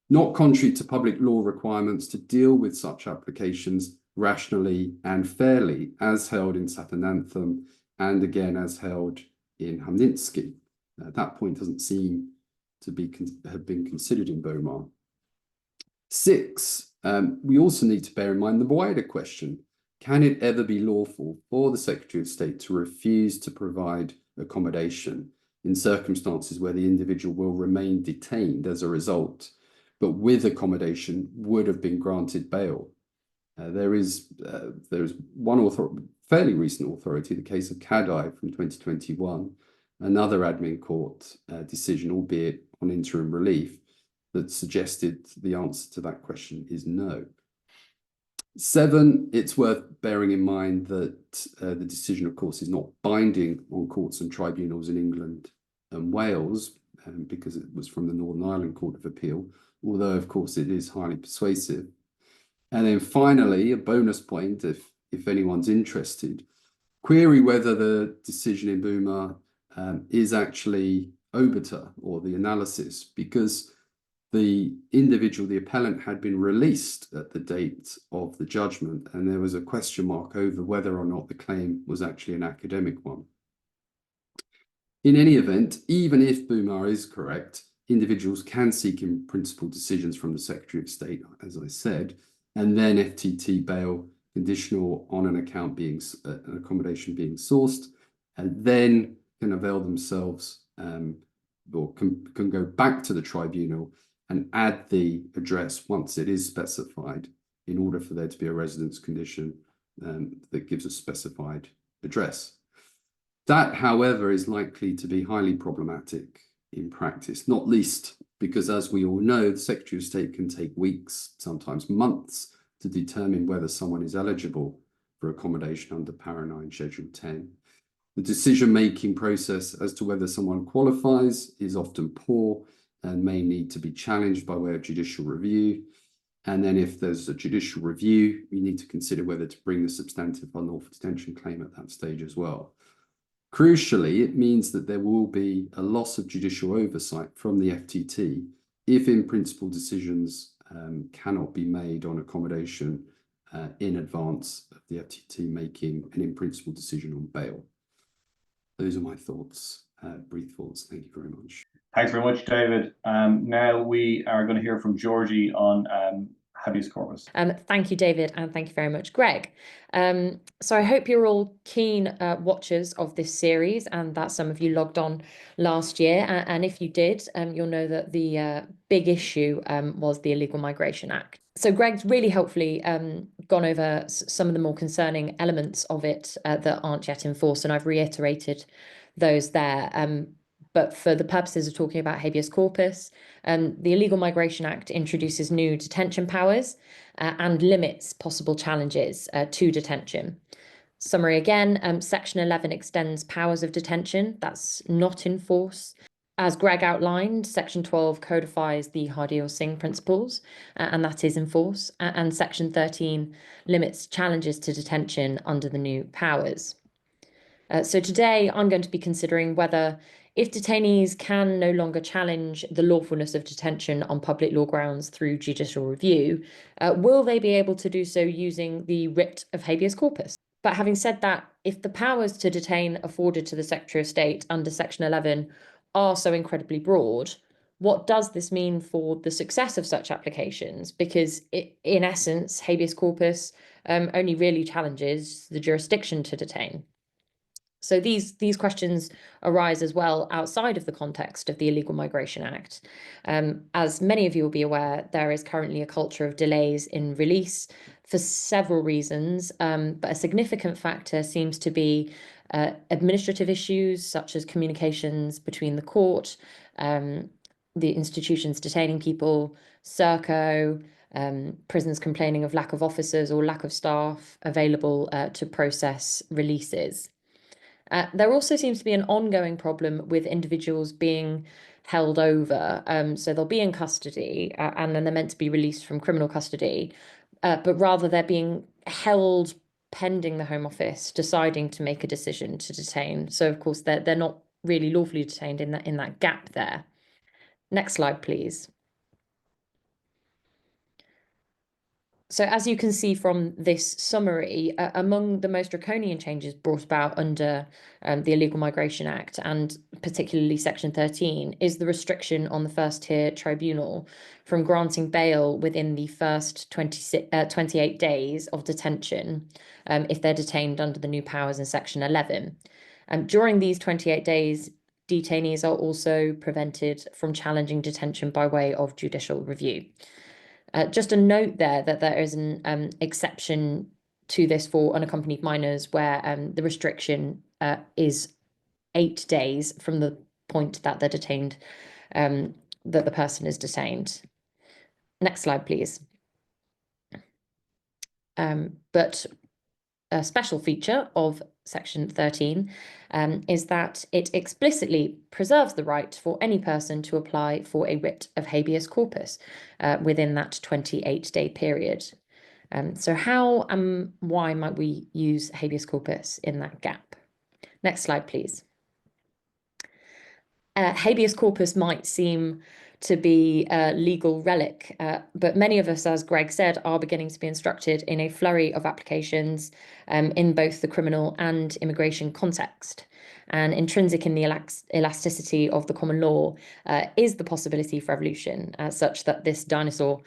not contrary to public law requirements to deal with such applications rationally and fairly, as held in Satanantham and again as held in Hamninsky. That point doesn't seem to have been considered in Bounar. 6, we also need to bear in mind the wider question: can it ever be lawful for the Secretary of State to refuse to provide accommodation in circumstances where the individual will remain detained as a result, but with accommodation would have been granted bail? There is one fairly recent authority, the case of Cadai from 2021, another admin court decision, albeit on interim relief, that suggested the answer to that question is no. 7, it's worth bearing in mind that the decision, of course, is not binding on courts and tribunals in England and Wales, because it was from the Northern Ireland Court of Appeal, although, of course, it is highly persuasive. And then finally, a bonus point, if anyone's interested, query whether the decision in Bounar is actually obiter, or the analysis, because the individual, the appellant, had been released at the date of the judgment, and there was a question mark over whether or not the claim was actually an academic one. In any event, even if Bounar is correct, individuals can seek in principle decisions from the Secretary of State, as I said, and then FTT bail conditional on an accommodation being sourced, and then can avail themselves or can go back to the tribunal and add the address once it is specified, in order for there to be a residence condition that gives a specified address. That, however, is likely to be highly problematic in practice, not least because, as we all know, the Secretary of State can take weeks, sometimes months, to determine whether someone is eligible for accommodation under Para 9, Schedule 10. The decision-making process as to whether someone qualifies is often poor and may need to be challenged by way of judicial review. And then if there's a judicial review, we need to consider whether to bring the substantive unlawful detention claim at that stage as well. Crucially, it means that there will be a loss of judicial oversight from the FTT if in-principle decisions cannot be made on accommodation in advance of the FTT making an in-principle decision on bail. Those are my thoughts, brief thoughts. Thank you very much. Thanks very much, David. Now we are going to hear from Georgie on habeas corpus. Thank you, David, and thank you very much, Greg. So I hope you're all keen watchers of this series and that some of you logged on last year. And if you did, you'll know that the big issue was the Illegal Migration Act. So Greg's really helpfully gone over some of the more concerning elements of it that aren't yet enforced, and I've reiterated those there. But for the purposes of talking about habeas corpus, the Illegal Migration Act introduces new detention powers and limits possible challenges to detention. Summary again, Section 11 extends powers of detention. That's not in force. As Greg outlined, Section 12 codifies the Hardy-Singh principles, and that is in force. And Section 13 limits challenges to detention under the new powers. So today I'm going to be considering whether, if detainees can no longer challenge the lawfulness of detention on public law grounds through judicial review, will they be able to do so using the writ of habeas corpus? But having said that, if the powers to detain afforded to the Secretary of State under Section 11 are so incredibly broad, what does this mean for the success of such applications? Because in essence, habeas corpus only really challenges the jurisdiction to detain. So these questions arise as well outside of the context of the Illegal Migration Act. As many of you will be aware, there is currently a culture of delays in release for several reasons, but a significant factor seems to be administrative issues such as communications between the court, the institutions detaining people, Serco, prisons complaining of lack of officers or lack of staff available to process releases. There also seems to be an ongoing problem with individuals being held over. So they'll be in custody and then they're meant to be released from criminal custody, but rather they're being held pending the Home Office deciding to make a decision to detain. So of course they're not really lawfully detained in that gap there. Next slide, please. So as you can see from this summary, among the most draconian changes brought about under the Illegal Migration Act, and particularly Section 13, is the restriction on the first tier tribunal from granting bail within the first 28 days of detention if they're detained under the new powers in Section 11. During these 28 days, detainees are also prevented from challenging detention by way of judicial review. Just a note there that there is an exception to this for unaccompanied minors where the restriction is 8 days from the point that they're detained, that the person is detained. Next slide, please. But a special feature of Section 13 is that it explicitly preserves the right for any person to apply for a writ of habeas corpus within that 28-day period. So how and why might we use habeas corpus in that gap? Next slide, please. Habeas corpus might seem to be a legal relic, but many of us, as Greg said, are beginning to be instructed in a flurry of applications in both the criminal and immigration context. And intrinsic in the elasticity of the common law is the possibility for evolution, such that this dinosaur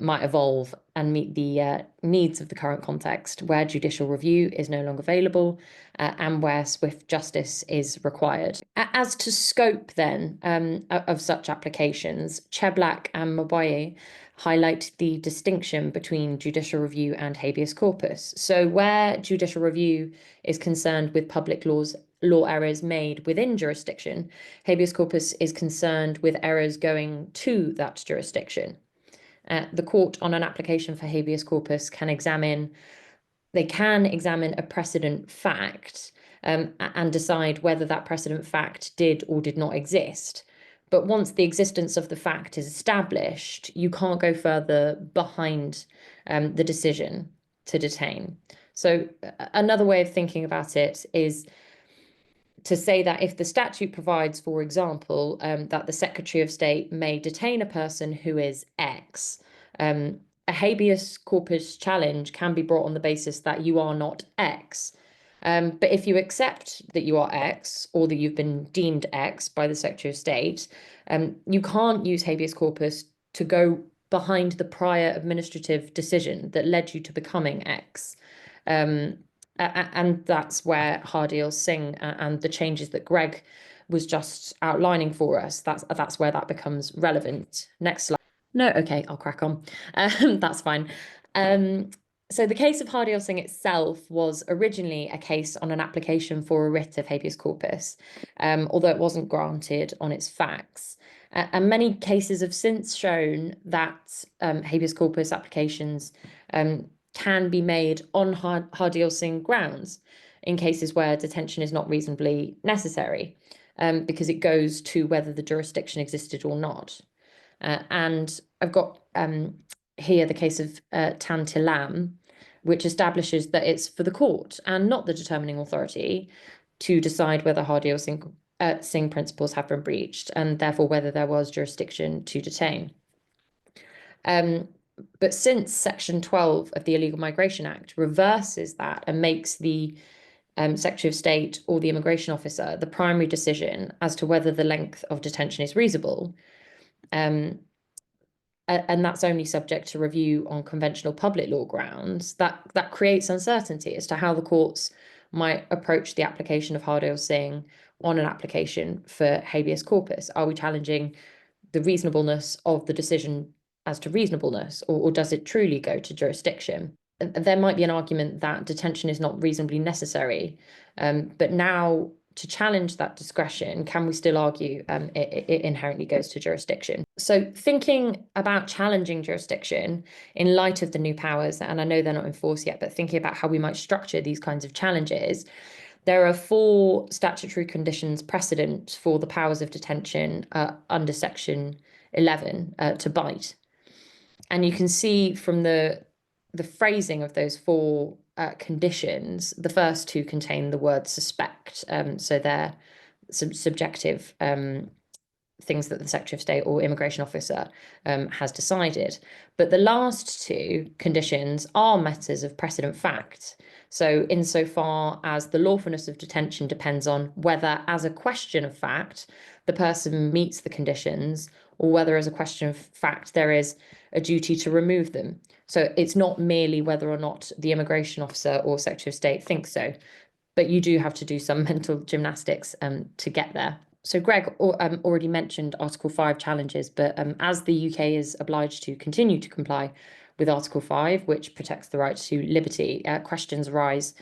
might evolve and meet the needs of the current context, where judicial review is no longer available and where swift justice is required. As to scope, then, of such applications, Cheblak and Maboye highlight the distinction between judicial review and habeas corpus. So where judicial review is concerned with public law errors made within jurisdiction, habeas corpus is concerned with errors going to that jurisdiction. The court, on an application for habeas corpus, can examine a precedent fact and decide whether that precedent fact did or did not exist. But once the existence of the fact is established, you can't go further behind the decision to detain. So another way of thinking about it is to say that if the statute provides, for example, that the Secretary of State may detain a person who is X, a habeas corpus challenge can be brought on the basis that you are not X. But if you accept that you are X, or that you've been deemed X by the Secretary of State, you can't use habeas corpus to go behind the prior administrative decision that led you to becoming X. And that's where Hardeal Singh and the changes that Greg was just outlining for us, that's where that becomes relevant. Next slide. No, okay, I'll crack on. That's fine. So the case of Hardeal Singh itself was originally a case on an application for a writ of habeas corpus, although it wasn't granted on its facts. And many cases have since shown that habeas corpus applications can be made on Hardeal Singh grounds in cases where detention is not reasonably necessary, because it goes to whether the jurisdiction existed or not. And I've got here the case of Tantilam, which establishes that it's for the court and not the determining authority to decide whether Hardeal Singh principles have been breached, and therefore whether there was jurisdiction to detain. But since Section 12 of the Illegal Migration Act reverses that and makes the Secretary of State or the immigration officer the primary decision as to whether the length of detention is reasonable, and that's only subject to review on conventional public law grounds, that creates uncertainty as to how the courts might approach the application of Hardeal Singh on an application for habeas corpus. Are we challenging the reasonableness of the decision as to reasonableness, or does it truly go to jurisdiction? There might be an argument that detention is not reasonably necessary, but now to challenge that discretion, can we still argue it inherently goes to jurisdiction? So thinking about challenging jurisdiction in light of the new powers, and I know they're not enforced yet, but thinking about how we might structure these kinds of challenges, there are 4 statutory conditions precedent for the powers of detention under Section 11 to bite. And you can see from the phrasing of those 4 conditions, the first 2 contain the word suspect. So they're subjective things that the Secretary of State or immigration officer has decided. But the last 2 conditions are matters of precedent fact. So insofar as the lawfulness of detention depends on whether, as a question of fact, the person meets the conditions, or whether, as a question of fact, there is a duty to remove them. So it's not merely whether or not the immigration officer or Secretary of State thinks so, but you do have to do some mental gymnastics to get there. So Greg already mentioned Article 5 challenges, but as the UK is obliged to continue to comply with Article 5, which protects the right to liberty, questions arise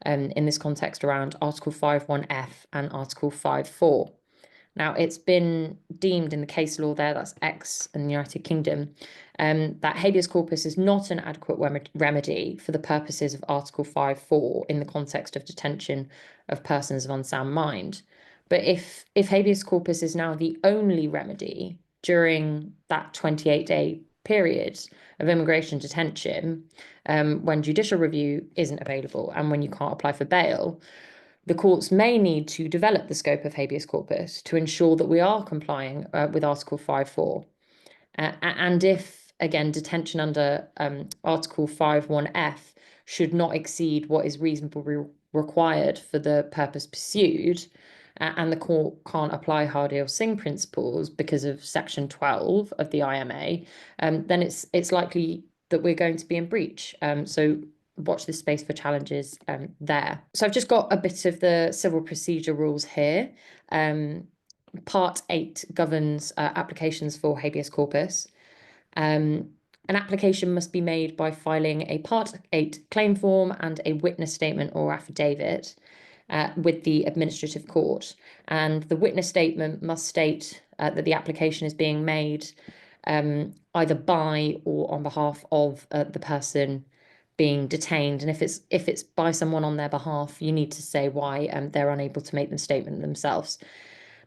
in this context around Article 5.1f and Article 5.4. Now, it's been deemed in the case law there, that's X in the United Kingdom, that habeas corpus is not an adequate remedy for the purposes of Article 5.4 in the context of detention of persons of unsound mind. But if habeas corpus is now the only remedy during that 28-day period of immigration detention, when judicial review isn't available and when you can't apply for bail, the courts may need to develop the scope of habeas corpus to ensure that we are complying with Article 5.4. And if, again, detention under Article 5.1f should not exceed what is reasonably required for the purpose pursued, and the court can't apply Hardeal Singh principles because of Section 12 of the IMA, then it's likely that we're going to be in breach. So watch this space for challenges there. So I've just got a bit of the civil procedure rules here. Part 8 governs applications for habeas corpus. An application must be made by filing a Part 8 claim form and a witness statement or affidavit with the administrative court. And the witness statement must state that the application is being made either by or on behalf of the person being detained. And if it's by someone on their behalf, you need to say why they're unable to make the statement themselves.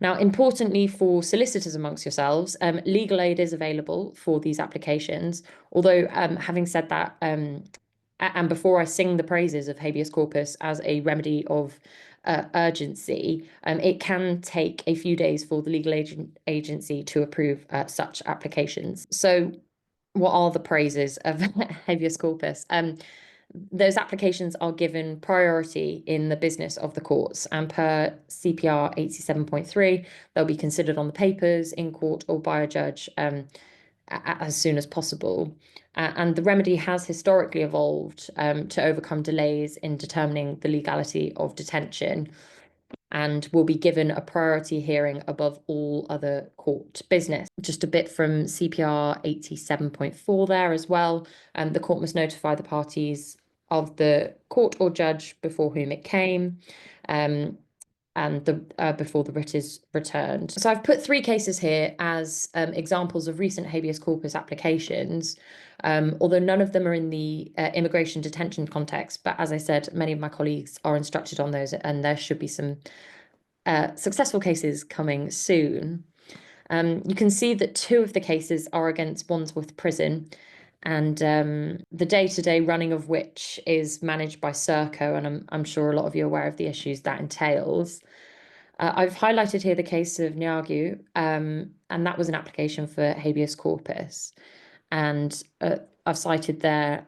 Now, importantly for solicitors amongst yourselves, legal aid is available for these applications. Although, having said that, and before I sing the praises of habeas corpus as a remedy of urgency, it can take a few days for the legal agency to approve such applications. So what are the praises of habeas corpus? Those applications are given priority in the business of the courts, and per CPR 87.3, they'll be considered on the papers, in court, or by a judge as soon as possible. And the remedy has historically evolved to overcome delays in determining the legality of detention, and will be given a priority hearing above all other court business. Just a bit from CPR 87.4 there as well. The court must notify the parties of the court or judge before whom it came, and before the writ is returned. So I've put 3 cases here as examples of recent habeas corpus applications, although none of them are in the immigration detention context. But as I said, many of my colleagues are instructed on those, and there should be some successful cases coming soon. You can see that 2 of the cases are against Wandsworth Prison, and the day-to-day running of which is managed by Serco, and I'm sure a lot of you are aware of the issues that entails. I've highlighted here the case of Nyagu, and that was an application for habeas corpus. And I've cited there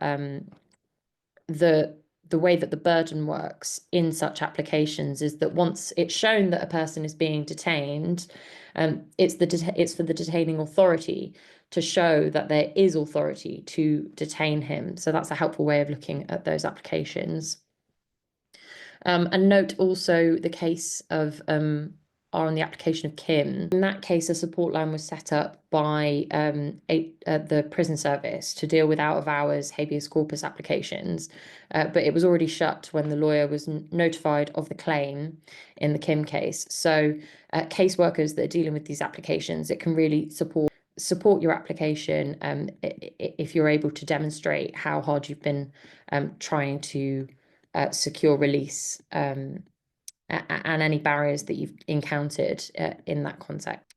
the way that the burden works in such applications is that once it's shown that a person is being detained, it's for the detaining authority to show that there is authority to detain him. So that's a helpful way of looking at those applications. And note also the case of on the application of Kim. In that case, a support line was set up by the prison service to deal with out of hours habeas corpus applications, but it was already shut when the lawyer was notified of the claim in the Kim case. So caseworkers that are dealing with these applications, it can really support your application if you're able to demonstrate how hard you've been trying to secure release, and any barriers that you've encountered in that context.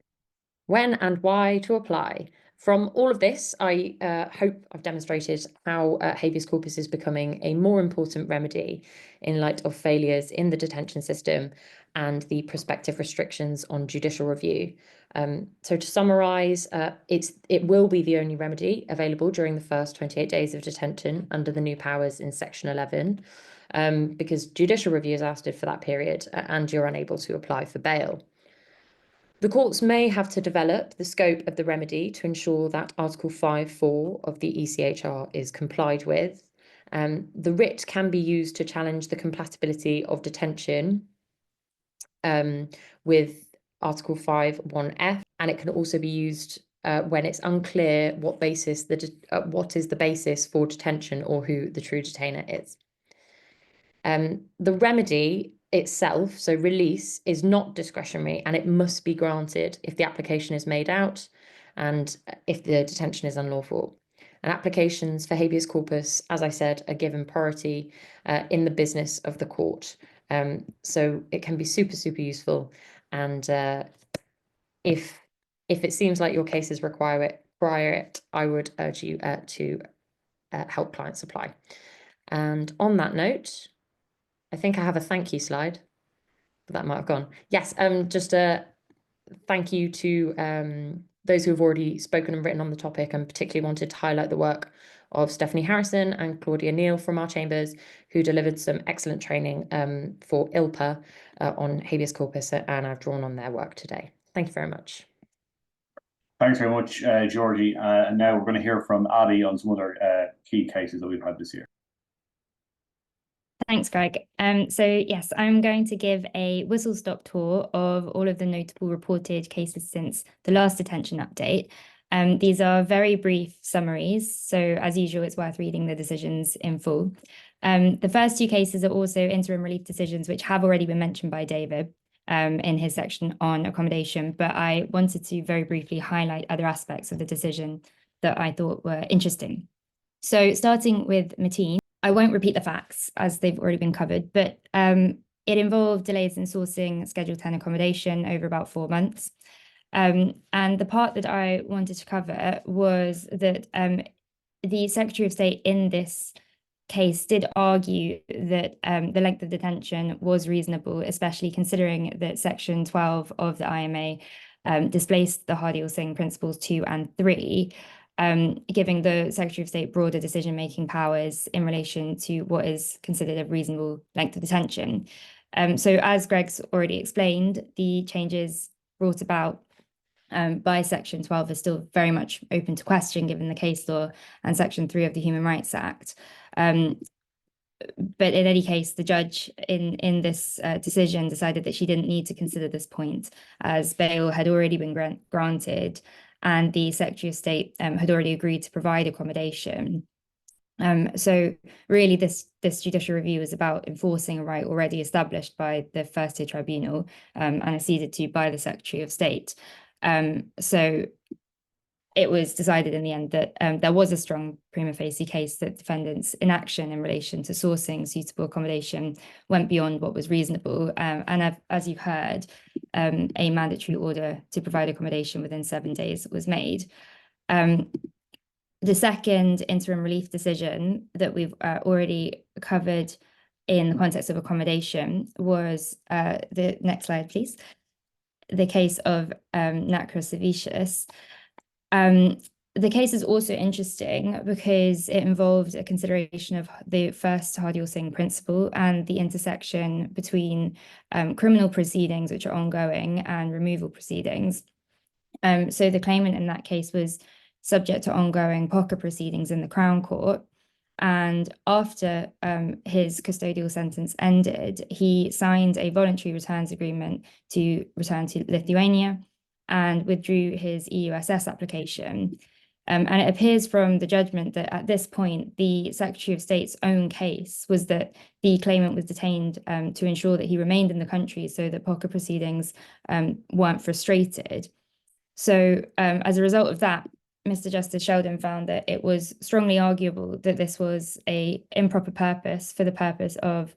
When and why to apply. From all of this, I hope I've demonstrated how habeas corpus is becoming a more important remedy in light of failures in the detention system and the prospective restrictions on judicial review. So to summarise, it will be the only remedy available during the first 28 days of detention under the new powers in Section 11. Because judicial review is ousted for that period and you're unable to apply for bail. The courts may have to develop the scope of the remedy to ensure that Article 5.4 of the ECHR is complied with. The writ can be used to challenge the compatibility of detention with Article 5.1f, and it can also be used when it's unclear what is the basis for detention or who the true detainer is. The remedy itself, so release, is not discretionary, and it must be granted if the application is made out and if the detention is unlawful. And applications for habeas corpus, as I said, are given priority in the business of the court. So it can be super, super useful. And if it seems like your cases require it, I would urge you to help clients apply. And on that note, I think I have a thank you slide, but that might have gone. Yes, just a thank you to those who have already spoken and written on the topic, and particularly wanted to highlight the work of Stephanie Harrison and Claudia Neal from our chambers, who delivered some excellent training for ILPA on habeas corpus, and I've drawn on their work today. Thank you very much. Thanks very much, Georgie. And now we're going to hear from Abby on some other key cases that we've had this year. Thanks, Greg. So yes, I'm going to give a whistle-stop tour of all of the notable reported cases since the last detention update. These are very brief summaries, so as usual, it's worth reading the decisions in full. The first 2 cases are also interim relief decisions, which have already been mentioned by David in his section on accommodation, but I wanted to very briefly highlight other aspects of the decision that I thought were interesting. So starting with Mateen, I won't repeat the facts as they've already been covered, but it involved delays in sourcing Schedule 10 accommodation over about 4 months. And the part that I wanted to cover was that the Secretary of State in this case did argue that the length of detention was reasonable, especially considering that Section 12 of the IMA displaced the Hardy-Singh Principles 2 and 3, giving the Secretary of State broader decision-making powers in relation to what is considered a reasonable length of detention. So as Greg's already explained, the changes brought about by Section 12 is still very much open to question given the case law and Section 3 of the Human Rights Act. But in any case, the judge in this decision decided that she didn't need to consider this point, as bail had already been granted and the Secretary of State had already agreed to provide accommodation. So really this judicial review is about enforcing a right already established by the first tier tribunal and acceded to by the Secretary of State. So it was decided in the end that there was a strong prima facie case that defendants' inaction in relation to sourcing suitable accommodation went beyond what was reasonable. And as you heard, a mandatory order to provide accommodation within 7 days was made. The second interim relief decision that we've already covered in the context of accommodation was the next slide, please. The case of Nacrosevicius. The case is also interesting because it involved a consideration of the first Hardy-Singh principle and the intersection between criminal proceedings, which are ongoing, and removal proceedings. So the claimant in that case was subject to ongoing POCA proceedings in the Crown Court. And after his custodial sentence ended, he signed a voluntary returns agreement to return to Lithuania and withdrew his EUSS application. And it appears from the judgment that at this point, the Secretary of State's own case was that the claimant was detained to ensure that he remained in the country so that POCA proceedings weren't frustrated. So as a result of that, Mr. Justice Sheldon found that it was strongly arguable that this was an improper purpose for the purpose of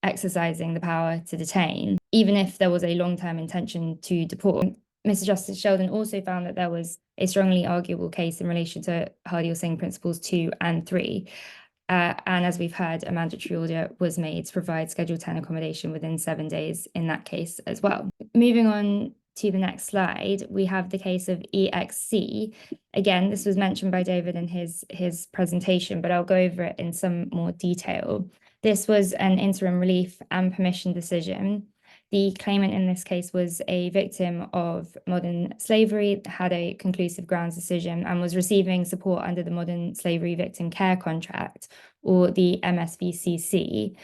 exercising the power to detain, even if there was a long-term intention to deport. Mr. Justice Sheldon also found that there was a strongly arguable case in relation to Hardy-Singh Principles 2 and 3. And as we've heard, a mandatory order was made to provide Schedule 10 accommodation within 7 days in that case as well. Moving on to the next slide, we have the case of EXC. Again, this was mentioned by David in his presentation, but I'll go over it in some more detail. This was an interim relief and permission decision. The claimant in this case was a victim of modern slavery, had a conclusive grounds decision, and was receiving support under the Modern Slavery Victim Care Contract, or the MSVCC.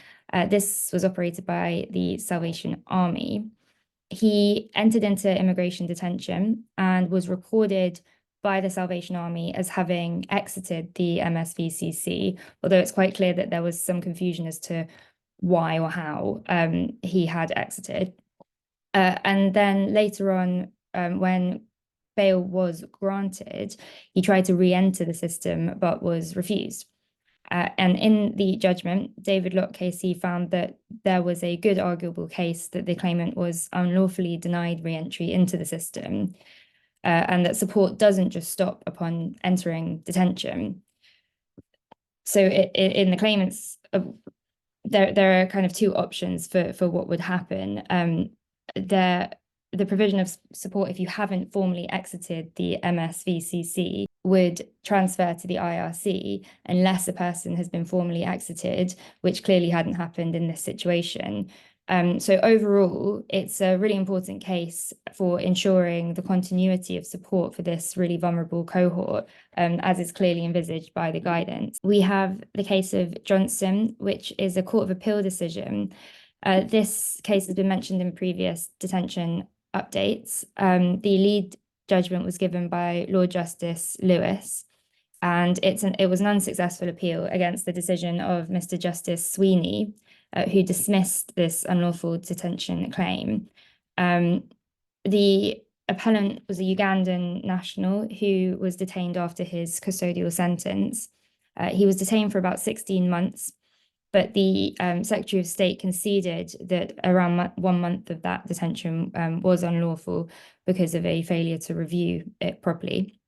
This was operated by the Salvation Army. He entered into immigration detention and was recorded by the Salvation Army as having exited the MSVCC, although it's quite clear that there was some confusion as to why or how he had exited. And then later on, when bail was granted, he tried to re-enter the system but was refused. And in the judgment, David Locke KC found that there was a good arguable case that the claimant was unlawfully denied re-entry into the system, and that support doesn't just stop upon entering detention. So in the claimant's, there are kind of two options for what would happen. The provision of support, if you haven't formally exited the MSVCC, would transfer to the IRC unless a person has been formally exited, which clearly hadn't happened in this situation. So overall, it's a really important case for ensuring the continuity of support for this really vulnerable cohort, as is clearly envisaged by the guidance. We have the case of Johnson, which is a Court of Appeal decision. This case has been mentioned in previous detention updates. The lead judgment was given by Lord Justice Lewis, and it was an unsuccessful appeal against the decision of Mr. Justice Sweeney, who dismissed this unlawful detention claim. The appellant was a Ugandan national who was detained after his custodial sentence. He was detained for about 16 months, but the Secretary of State conceded that around 1 month of that detention was unlawful because of a failure to review it properly.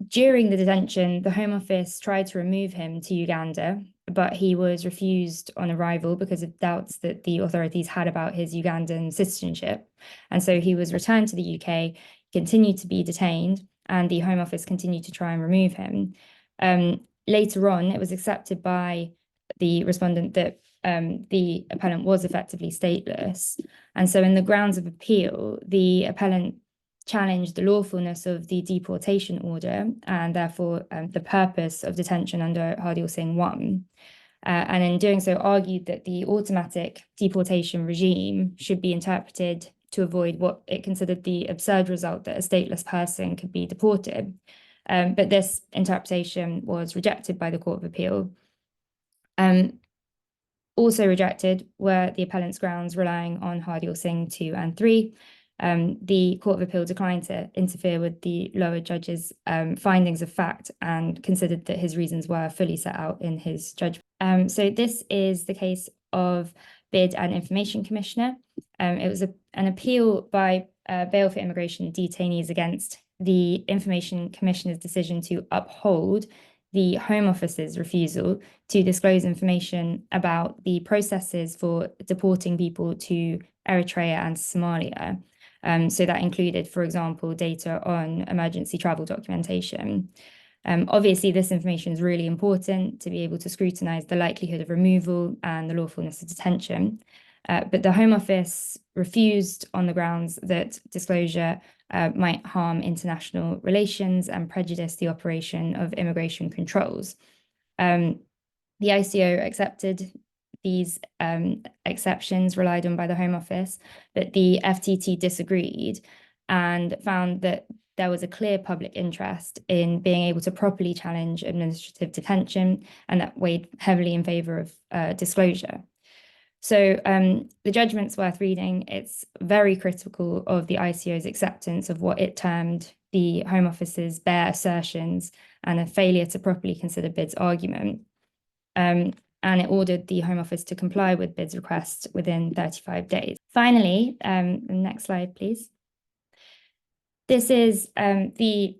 During the detention, the Home Office tried to remove him to Uganda, but he was refused on arrival because of doubts that the authorities had about his Ugandan citizenship. And so he was returned to the UK, continued to be detained, and the Home Office continued to try and remove him. Later on, it was accepted by the respondent that the appellant was effectively stateless. And so in the grounds of appeal, the appellant challenged the lawfulness of the deportation order and therefore the purpose of detention under Hardial Singh 1. And in doing so, argued that the automatic deportation regime should be interpreted to avoid what it considered the absurd result that a stateless person could be deported. But this interpretation was rejected by the Court of Appeal. Also rejected were the appellant's grounds relying on Hardial Singh 2 and 3. The Court of Appeal declined to interfere with the lower judge's findings of fact and considered that his reasons were fully set out in his judgment. So this is the case of Bid and Information Commissioner. It was an appeal by Bail for Immigration detainees against the Information Commissioner's decision to uphold the Home Office's refusal to disclose information about the processes for deporting people to Eritrea and Somalia. So that included, for example, data on emergency travel documentation. Obviously, this information is really important to be able to scrutinise the likelihood of removal and the lawfulness of detention. But the Home Office refused on the grounds that disclosure might harm international relations and prejudice the operation of immigration controls. The ICO accepted these exceptions relied on by the Home Office, but the FTT disagreed and found that there was a clear public interest in being able to properly challenge administrative detention, and that weighed heavily in favour of disclosure. So the judgment's worth reading. It's very critical of the ICO's acceptance of what it termed the Home Office's bare assertions and a failure to properly consider Bid's argument. And it ordered the Home Office to comply with Bid's request within 35 days. Finally, the next slide, please. This is the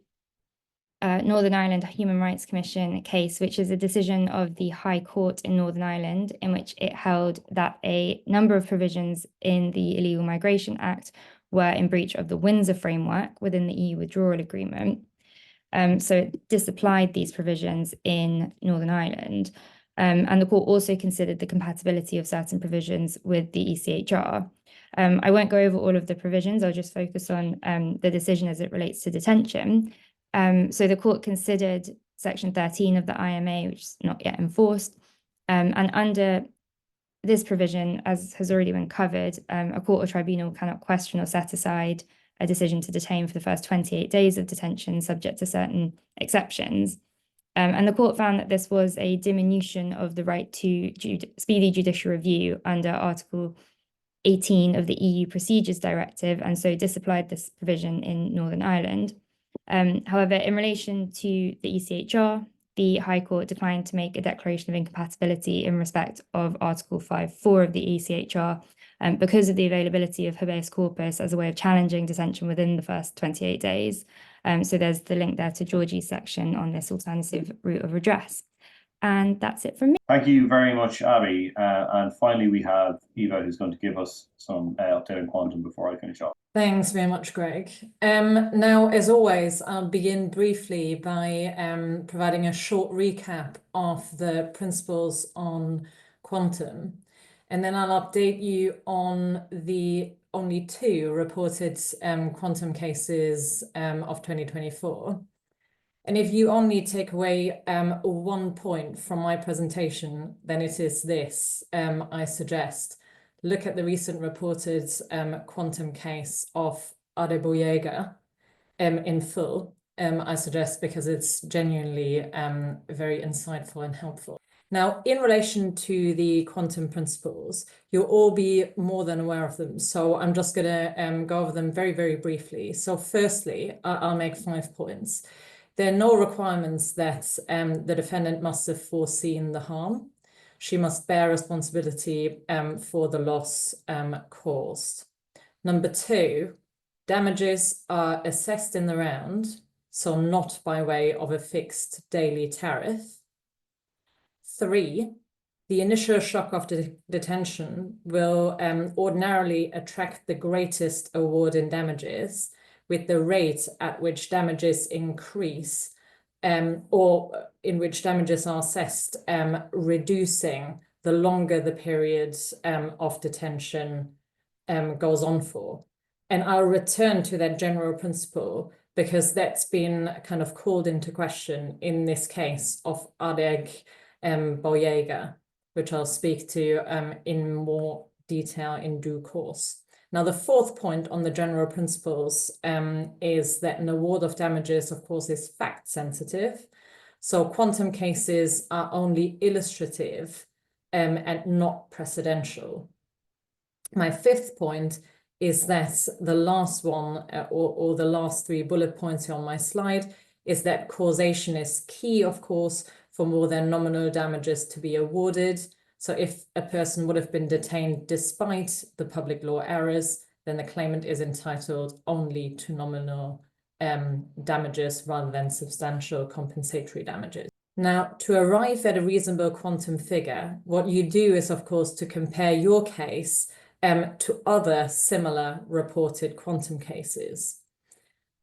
Northern Ireland Human Rights Commission case, which is a decision of the High Court in Northern Ireland, in which it held that a number of provisions in the Illegal Migration Act were in breach of the Windsor framework within the EU withdrawal agreement. So it disapplied these provisions in Northern Ireland. And the court also considered the compatibility of certain provisions with the ECHR. I won't go over all of the provisions. I'll just focus on the decision as it relates to detention. So the court considered Section 13 of the IMA, which is not yet enforced. And under this provision, as has already been covered, a court or tribunal cannot question or set aside a decision to detain for the first 28 days of detention, subject to certain exceptions. And the court found that this was a diminution of the right to speedy judicial review under Article 18 of the EU Procedures Directive, and so disapplied this provision in Northern Ireland. However, in relation to the ECHR, the High Court declined to make a declaration of incompatibility in respect of Article 5.4 of the ECHR because of the availability of habeas corpus as a way of challenging detention within the first 28 days. So there's the link there to Georgie's section on this alternative route of redress. And that's it from me. Thank you very much, Abby. And finally, we have Eva, who's going to give us some update on quantum before I finish off. Thanks very much, Greg. Now, as always, I'll begin briefly by providing a short recap of the principles on quantum, and then I'll update you on the only 2 reported quantum cases of 2024. And if you only take away 1 point from my presentation, then it is this. I suggest look at the recent reported quantum case of Ó Ceallaigh in full. I suggest because it's genuinely very insightful and helpful. Now, in relation to the quantum principles, you'll all be more than aware of them. So I'm just going to go over them very, very briefly. So firstly, I'll make 5 points. There are no requirements that the defendant must have foreseen the harm. She must bear responsibility for the loss caused. Number 2, damages are assessed in the round, so not by way of a fixed daily tariff. 3, the initial shock of detention will ordinarily attract the greatest award in damages, with the rate at which damages increase or in which damages are assessed reducing the longer the period of detention goes on for. And I'll return to that general principle because that's been kind of called into question in this case of Ó Ceallaigh, which I'll speak to in more detail in due course. Now, the fourth point on the general principles is that an award of damages, of course, is fact sensitive. So quantum cases are only illustrative and not precedential. My fifth point is that the last one or the last three bullet points here on my slide is that causation is key, of course, for more than nominal damages to be awarded. So if a person would have been detained despite the public law errors, then the claimant is entitled only to nominal damages rather than substantial compensatory damages. Now, to arrive at a reasonable quantum figure, what you do is, of course, to compare your case to other similar reported quantum cases.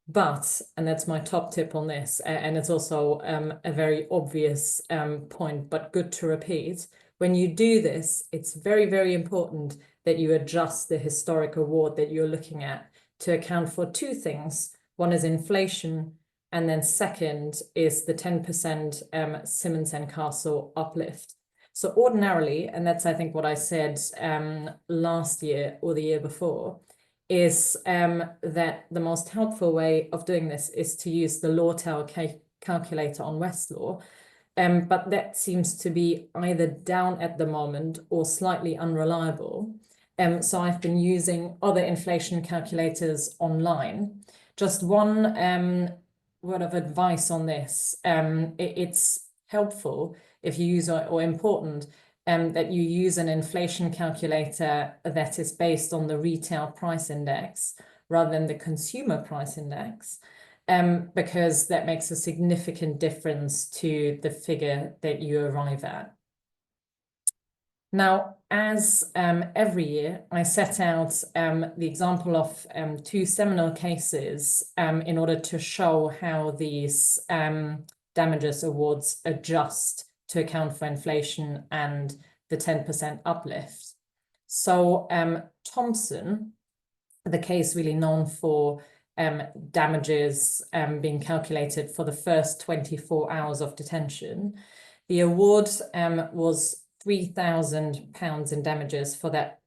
But, and that's my top tip on this, and it's also a very obvious point, but good to repeat, when you do this, it's very, very important that you adjust the historic award that you're looking at to account for two things. One is inflation, and then second is the 10% Simmons and Castle uplift. So ordinarily, and that's I think what I said last year or the year before, is that the most helpful way of doing this is to use the Lawtel calculator on Westlaw, but that seems to be either down at the moment or slightly unreliable. So I've been using other inflation calculators online. Just one word of advice on this. It's helpful if you use, or important, that you use an inflation calculator that is based on the retail price index rather than the consumer price index, because that makes a significant difference to the figure that you arrive at. Now, as every year, I set out the example of two seminal cases in order to show how these damages awards adjust to account for inflation and the 10% uplift. So Thompson, the case really known for damages being calculated for the first 24 hours of detention, the award was £3,000 in damages for that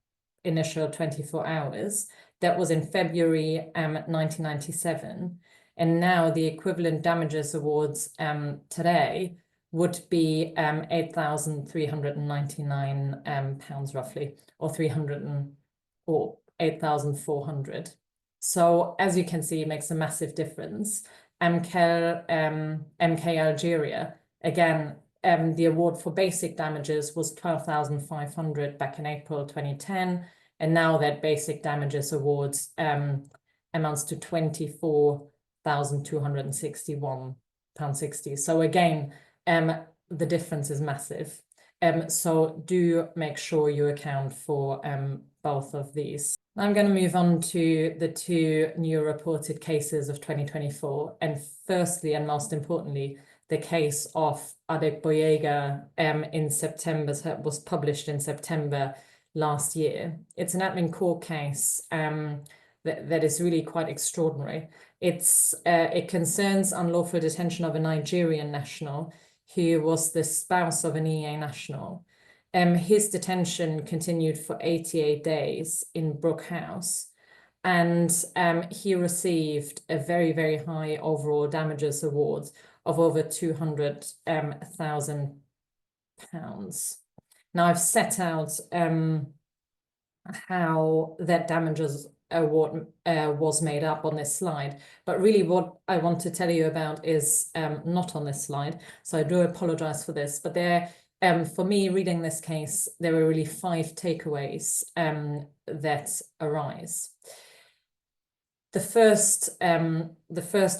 initial 24 hours. That was in February 1997. And now the equivalent damages awards today would be £8,399 roughly, or 8,400. So as you can see, it makes a massive difference. MK Algeria, again, the award for basic damages was 12,500 back in April 2010, and now that basic damages awards amounts to £24,261.60. So again, the difference is massive. So do make sure you account for both of these. I'm going to move on to the two new reported cases of 2024. And firstly, and most importantly, the case of Ó Ceallaigh in September, was published in September last year. It's an admin court case that is really quite extraordinary. It concerns unlawful detention of a Nigerian national who was the spouse of an EA national. His detention continued for 88 days in Brook House, and he received a very, very high overall damages award of over £200,000. Now, I've set out how that damages award was made up on this slide, but really what I want to tell you about is not on this slide, so I do apologize for this, but there, for me reading this case, there were really 5 takeaways that arise. The first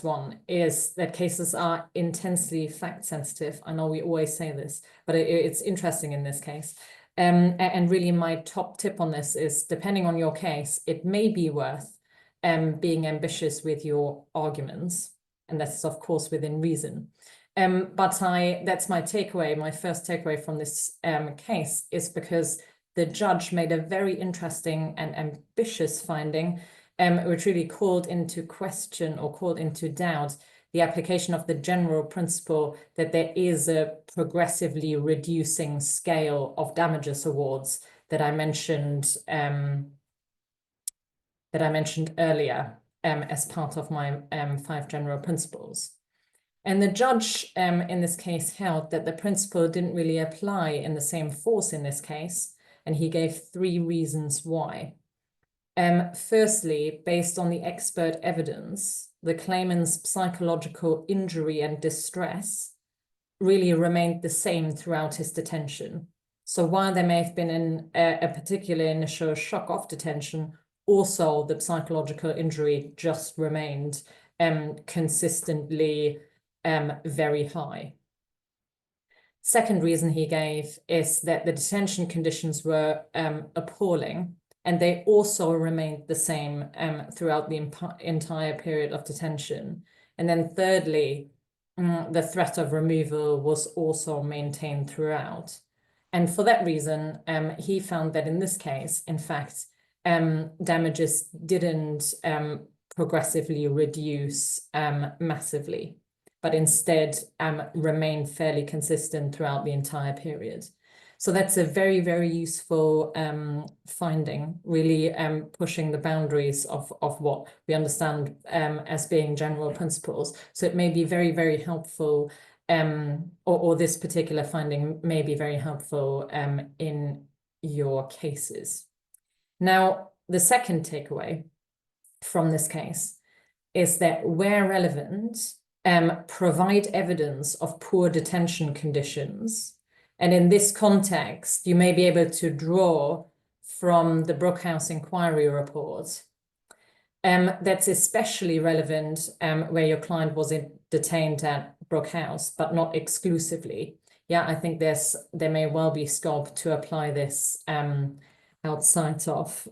one is that cases are intensely fact sensitive. I know we always say this, but it's interesting in this case. And really my top tip on this is, depending on your case, it may be worth being ambitious with your arguments. And that's of course within reason. But that's my takeaway. My first takeaway from this case is because the judge made a very interesting and ambitious finding, which really called into question or called into doubt the application of the general principle that there is a progressively reducing scale of damages awards that I mentioned earlier as part of my 5 general principles. And the judge in this case held that the principle didn't really apply in the same force in this case, and he gave 3 reasons why. Firstly, based on the expert evidence, the claimant's psychological injury and distress really remained the same throughout his detention. So while there may have been a particular initial shock of detention, also the psychological injury just remained consistently very high. Second reason he gave is that the detention conditions were appalling, and they also remained the same throughout the entire period of detention. And then thirdly, the threat of removal was also maintained throughout. And for that reason, he found that in this case, in fact, damages didn't progressively reduce massively, but instead remained fairly consistent throughout the entire period. So that's a very, very useful finding, really pushing the boundaries of what we understand as being general principles. So it may be very, very helpful, or this particular finding may be very helpful in your cases. Now, the second takeaway from this case is that where relevant, provide evidence of poor detention conditions. And in this context, you may be able to draw from the Brookhouse inquiry report. That's especially relevant where your client was detained at Brookhouse, but not exclusively. Yeah, I think there may well be scope to apply this outside of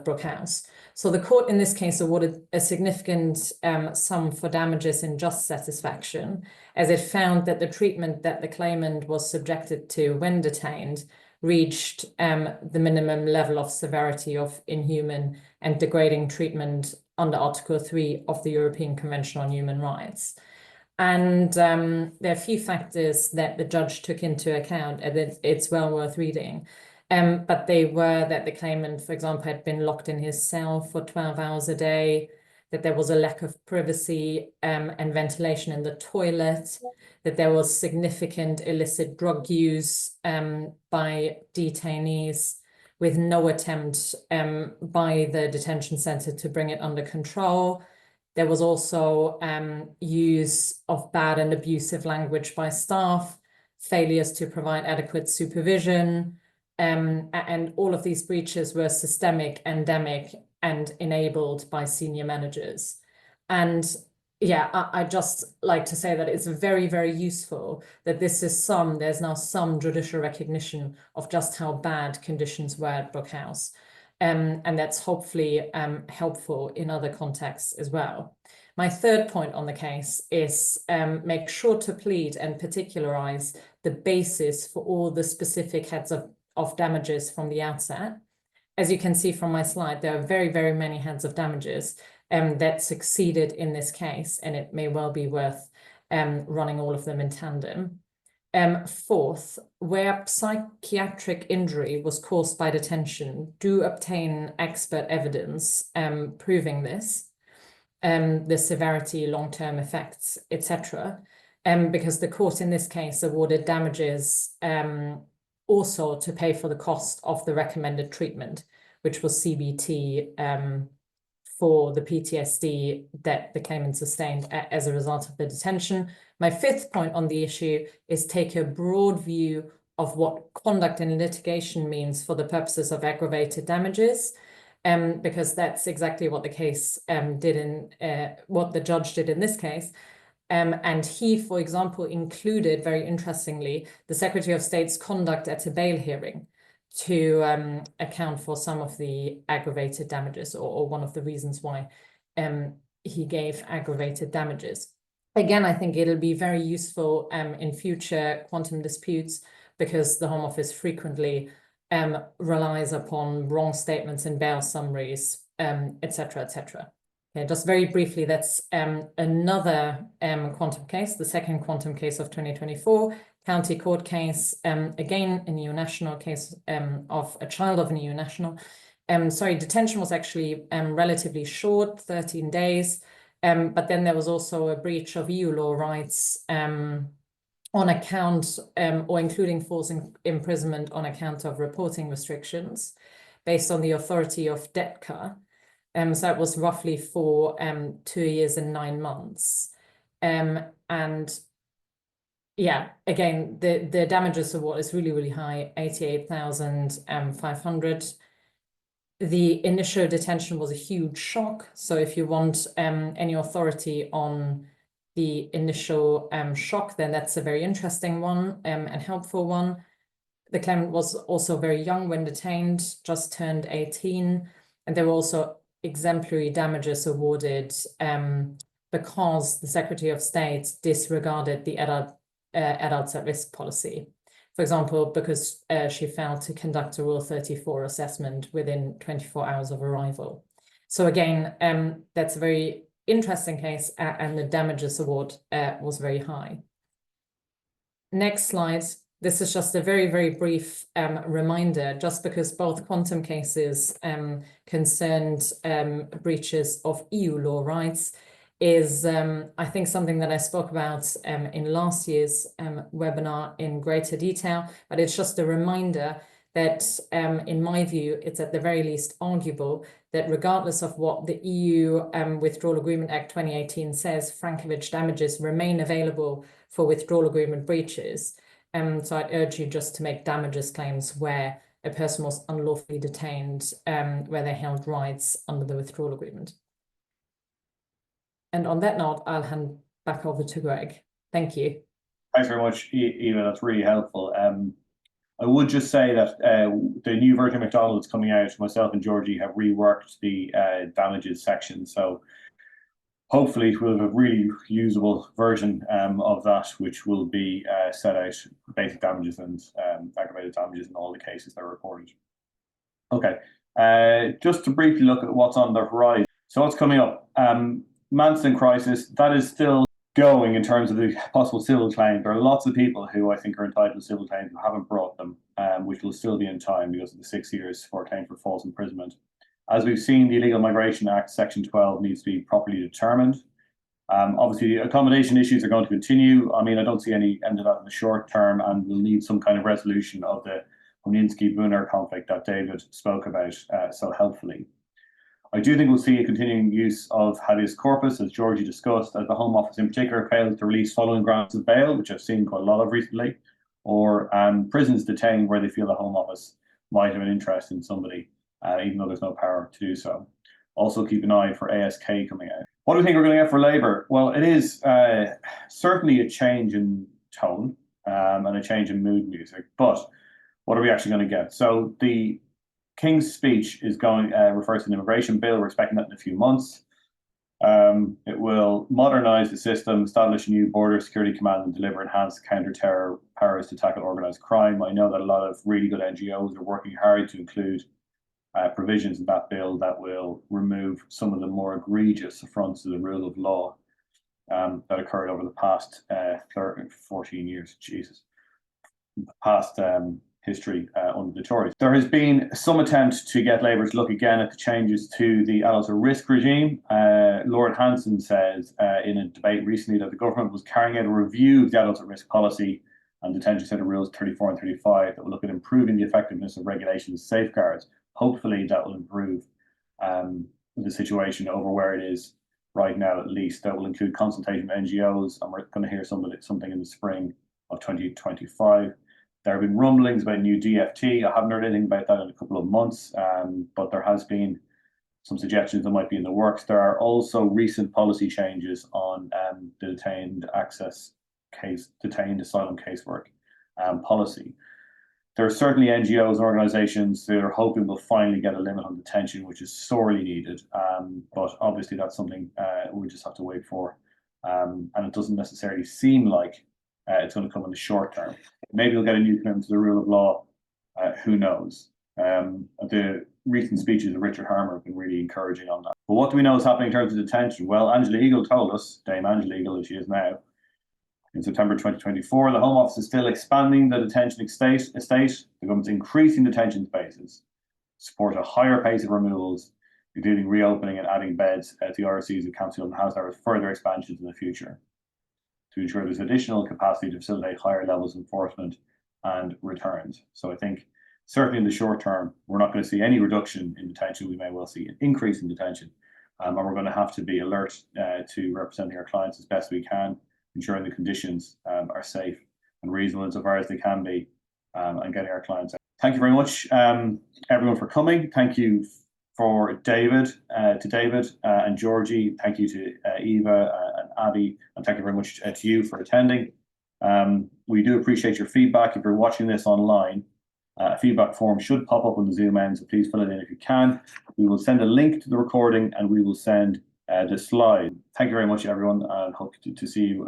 Brookhouse. So the court in this case awarded a significant sum for damages in just satisfaction, as it found that the treatment that the claimant was subjected to when detained reached the minimum level of severity of inhuman and degrading treatment under Article 3 of the European Convention on Human Rights. And there are a few factors that the judge took into account, and it's well worth reading. But they were that the claimant, for example, had been locked in his cell for 12 hours a day, that there was a lack of privacy and ventilation in the toilet, that there was significant illicit drug use by detainees, with no attempt by the detention center to bring it under control. There was also use of bad and abusive language by staff, failures to provide adequate supervision, and all of these breaches were systemic, endemic, and enabled by senior managers. And yeah, I just like to say that it's very, very useful that there's now some judicial recognition of just how bad conditions were at Brookhouse. And that's hopefully helpful in other contexts as well. My third point on the case is make sure to plead and particularize the basis for all the specific heads of damages from the outset. As you can see from my slide, there are very, very many heads of damages that succeeded in this case, and it may well be worth running all of them in tandem. Fourth, where psychiatric injury was caused by detention, do obtain expert evidence proving this, the severity, long-term effects, etc. Because the court in this case awarded damages also to pay for the cost of the recommended treatment, which was CBT for the PTSD that the claimant sustained as a result of the detention. My fifth point on the issue is take a broad view of what conduct in litigation means for the purposes of aggravated damages, because that's exactly what the case what the judge did in this case. And he, for example, included, very interestingly, the Secretary of State's conduct at a bail hearing to account for some of the aggravated damages, or one of the reasons why he gave aggravated damages. Again, I think it'll be very useful in future quantum disputes, because the Home Office frequently relies upon wrong statements in bail summaries, etc., etc. Okay, just very briefly, that's another quantum case, the second quantum case of 2024, county court case, again, an EU national case of a child of an EU national. Sorry, detention was actually relatively short, 13 days. But then there was also a breach of EU law rights on account or including false imprisonment on account of reporting restrictions based on the authority of DETCA. So it was roughly for 2 years and 9 months. And yeah, again, the damages award is really, really high, 88,500. The initial detention was a huge shock. So if you want any authority on the initial shock, then that's a very interesting one and helpful one. The claimant was also very young when detained, just turned 18. And there were also exemplary damages awarded because the Secretary of State disregarded the adults at risk policy. For example, because she failed to conduct a Rule 34 assessment within 24 hours of arrival. So again, that's a very interesting case, and the damages award was very high. Next slide. This is just a very, very brief reminder, just because both quantum cases concerned breaches of EU law rights, is I think something that I spoke about in last year's webinar in greater detail, but it's just a reminder that in my view, it's at the very least arguable that regardless of what the EU Withdrawal Agreement Act 2018 says, Frankovich damages remain available for withdrawal agreement breaches. So I'd urge you just to make damages claims where a person was unlawfully detained, where they held rights under the withdrawal agreement. And on that note, I'll hand back over to Greg. Thank you. Thanks very much, Eva. That's really helpful. I would just say that the new version of McDonald's coming out, myself and Georgie have reworked the damages section. So hopefully we'll have a really usable version of that, which will be set out basic damages and aggravated damages in all the cases that are reported. Okay, just to briefly look at what's on the horizon. So what's coming up? Manson crisis, that is still going in terms of the possible civil claim. There are lots of people who I think are entitled to civil claims who haven't brought them, which will still be in time because of the 6 years for a claim for false imprisonment. As we've seen, the Illegal Migration Act, Section 12, needs to be properly determined. Obviously, the accommodation issues are going to continue. I mean, I don't see any end of that in the short term, and we'll need some kind of resolution of the Bounar conflict that David spoke about so helpfully. I do think we'll see a continuing use of Habeas Corpus, as Georgie discussed, as the Home Office in particular fails to release following grants of bail, which I've seen quite a lot of recently, or prisons detained where they feel the Home Office might have an interest in somebody, even though there's no power to do so. Also keep an eye for ASK coming out. What do we think we're going to get for Labour? Well, it is certainly a change in tone and a change in mood music, but what are we actually going to get? So the King's speech is going refers to an immigration bill. We're expecting that in a few months. It will modernise the system, establish a new border security command, and deliver enhanced counter-terror powers to tackle organised crime. I know that a lot of really good NGOs are working hard to include provisions in that bill that will remove some of the more egregious affronts to the rule of law that occurred over the past 14 years. Jesus, past history under the Tories. There has been some attempt to get Labour to look again at the changes to the adults at risk regime. Lord Hanson says in a debate recently that the government was carrying out a review of the adults at risk policy and Detention Centre Rules 34 and 35 that will look at improving the effectiveness of regulations and safeguards. Hopefully that will improve the situation over where it is right now, at least. That will include consultation with NGOs, and we're going to hear something in the spring of 2025. There have been rumblings about new DFT. I haven't heard anything about that in a couple of months, but there has been some suggestions that might be in the works. There are also recent policy changes on the detained asylum casework policy. There are certainly NGOs and organisations that are hoping we'll finally get a limit on detention, which is sorely needed. But obviously that's something we just have to wait for and it doesn't necessarily seem like it's going to come in the short term. Maybe we'll get a new commitment to the rule of law. Who knows? The recent speeches of Richard Harmer have been really encouraging on that. But what do we know is happening in terms of detention? Well, Angela Eagle told us, Dame Angela Eagle as she is now, in September 2024, the Home Office is still expanding the detention estate. The government's increasing detention spaces to support a higher pace of removals, including reopening and adding beds at the RSCs of Council and House with further expansions in the future, to ensure there's additional capacity to facilitate higher levels of enforcement and returns. So I think certainly in the short term, we're not going to see any reduction in detention. We may well see an increase in detention. And we're going to have to be alert to representing our clients as best we can, ensuring the conditions are safe and reasonable insofar as they can be, and getting our clients out. Thank you very much, everyone, for coming. Thank you for David, and Georgie. Thank you to Eva and Abby, and thank you very much to you for attending. We do appreciate your feedback. If you're watching this online, a feedback form should pop up on the Zoom end, so please fill it in if you can. We will send a link to the recording and we will send the slide. Thank you very much, everyone, and hope to see you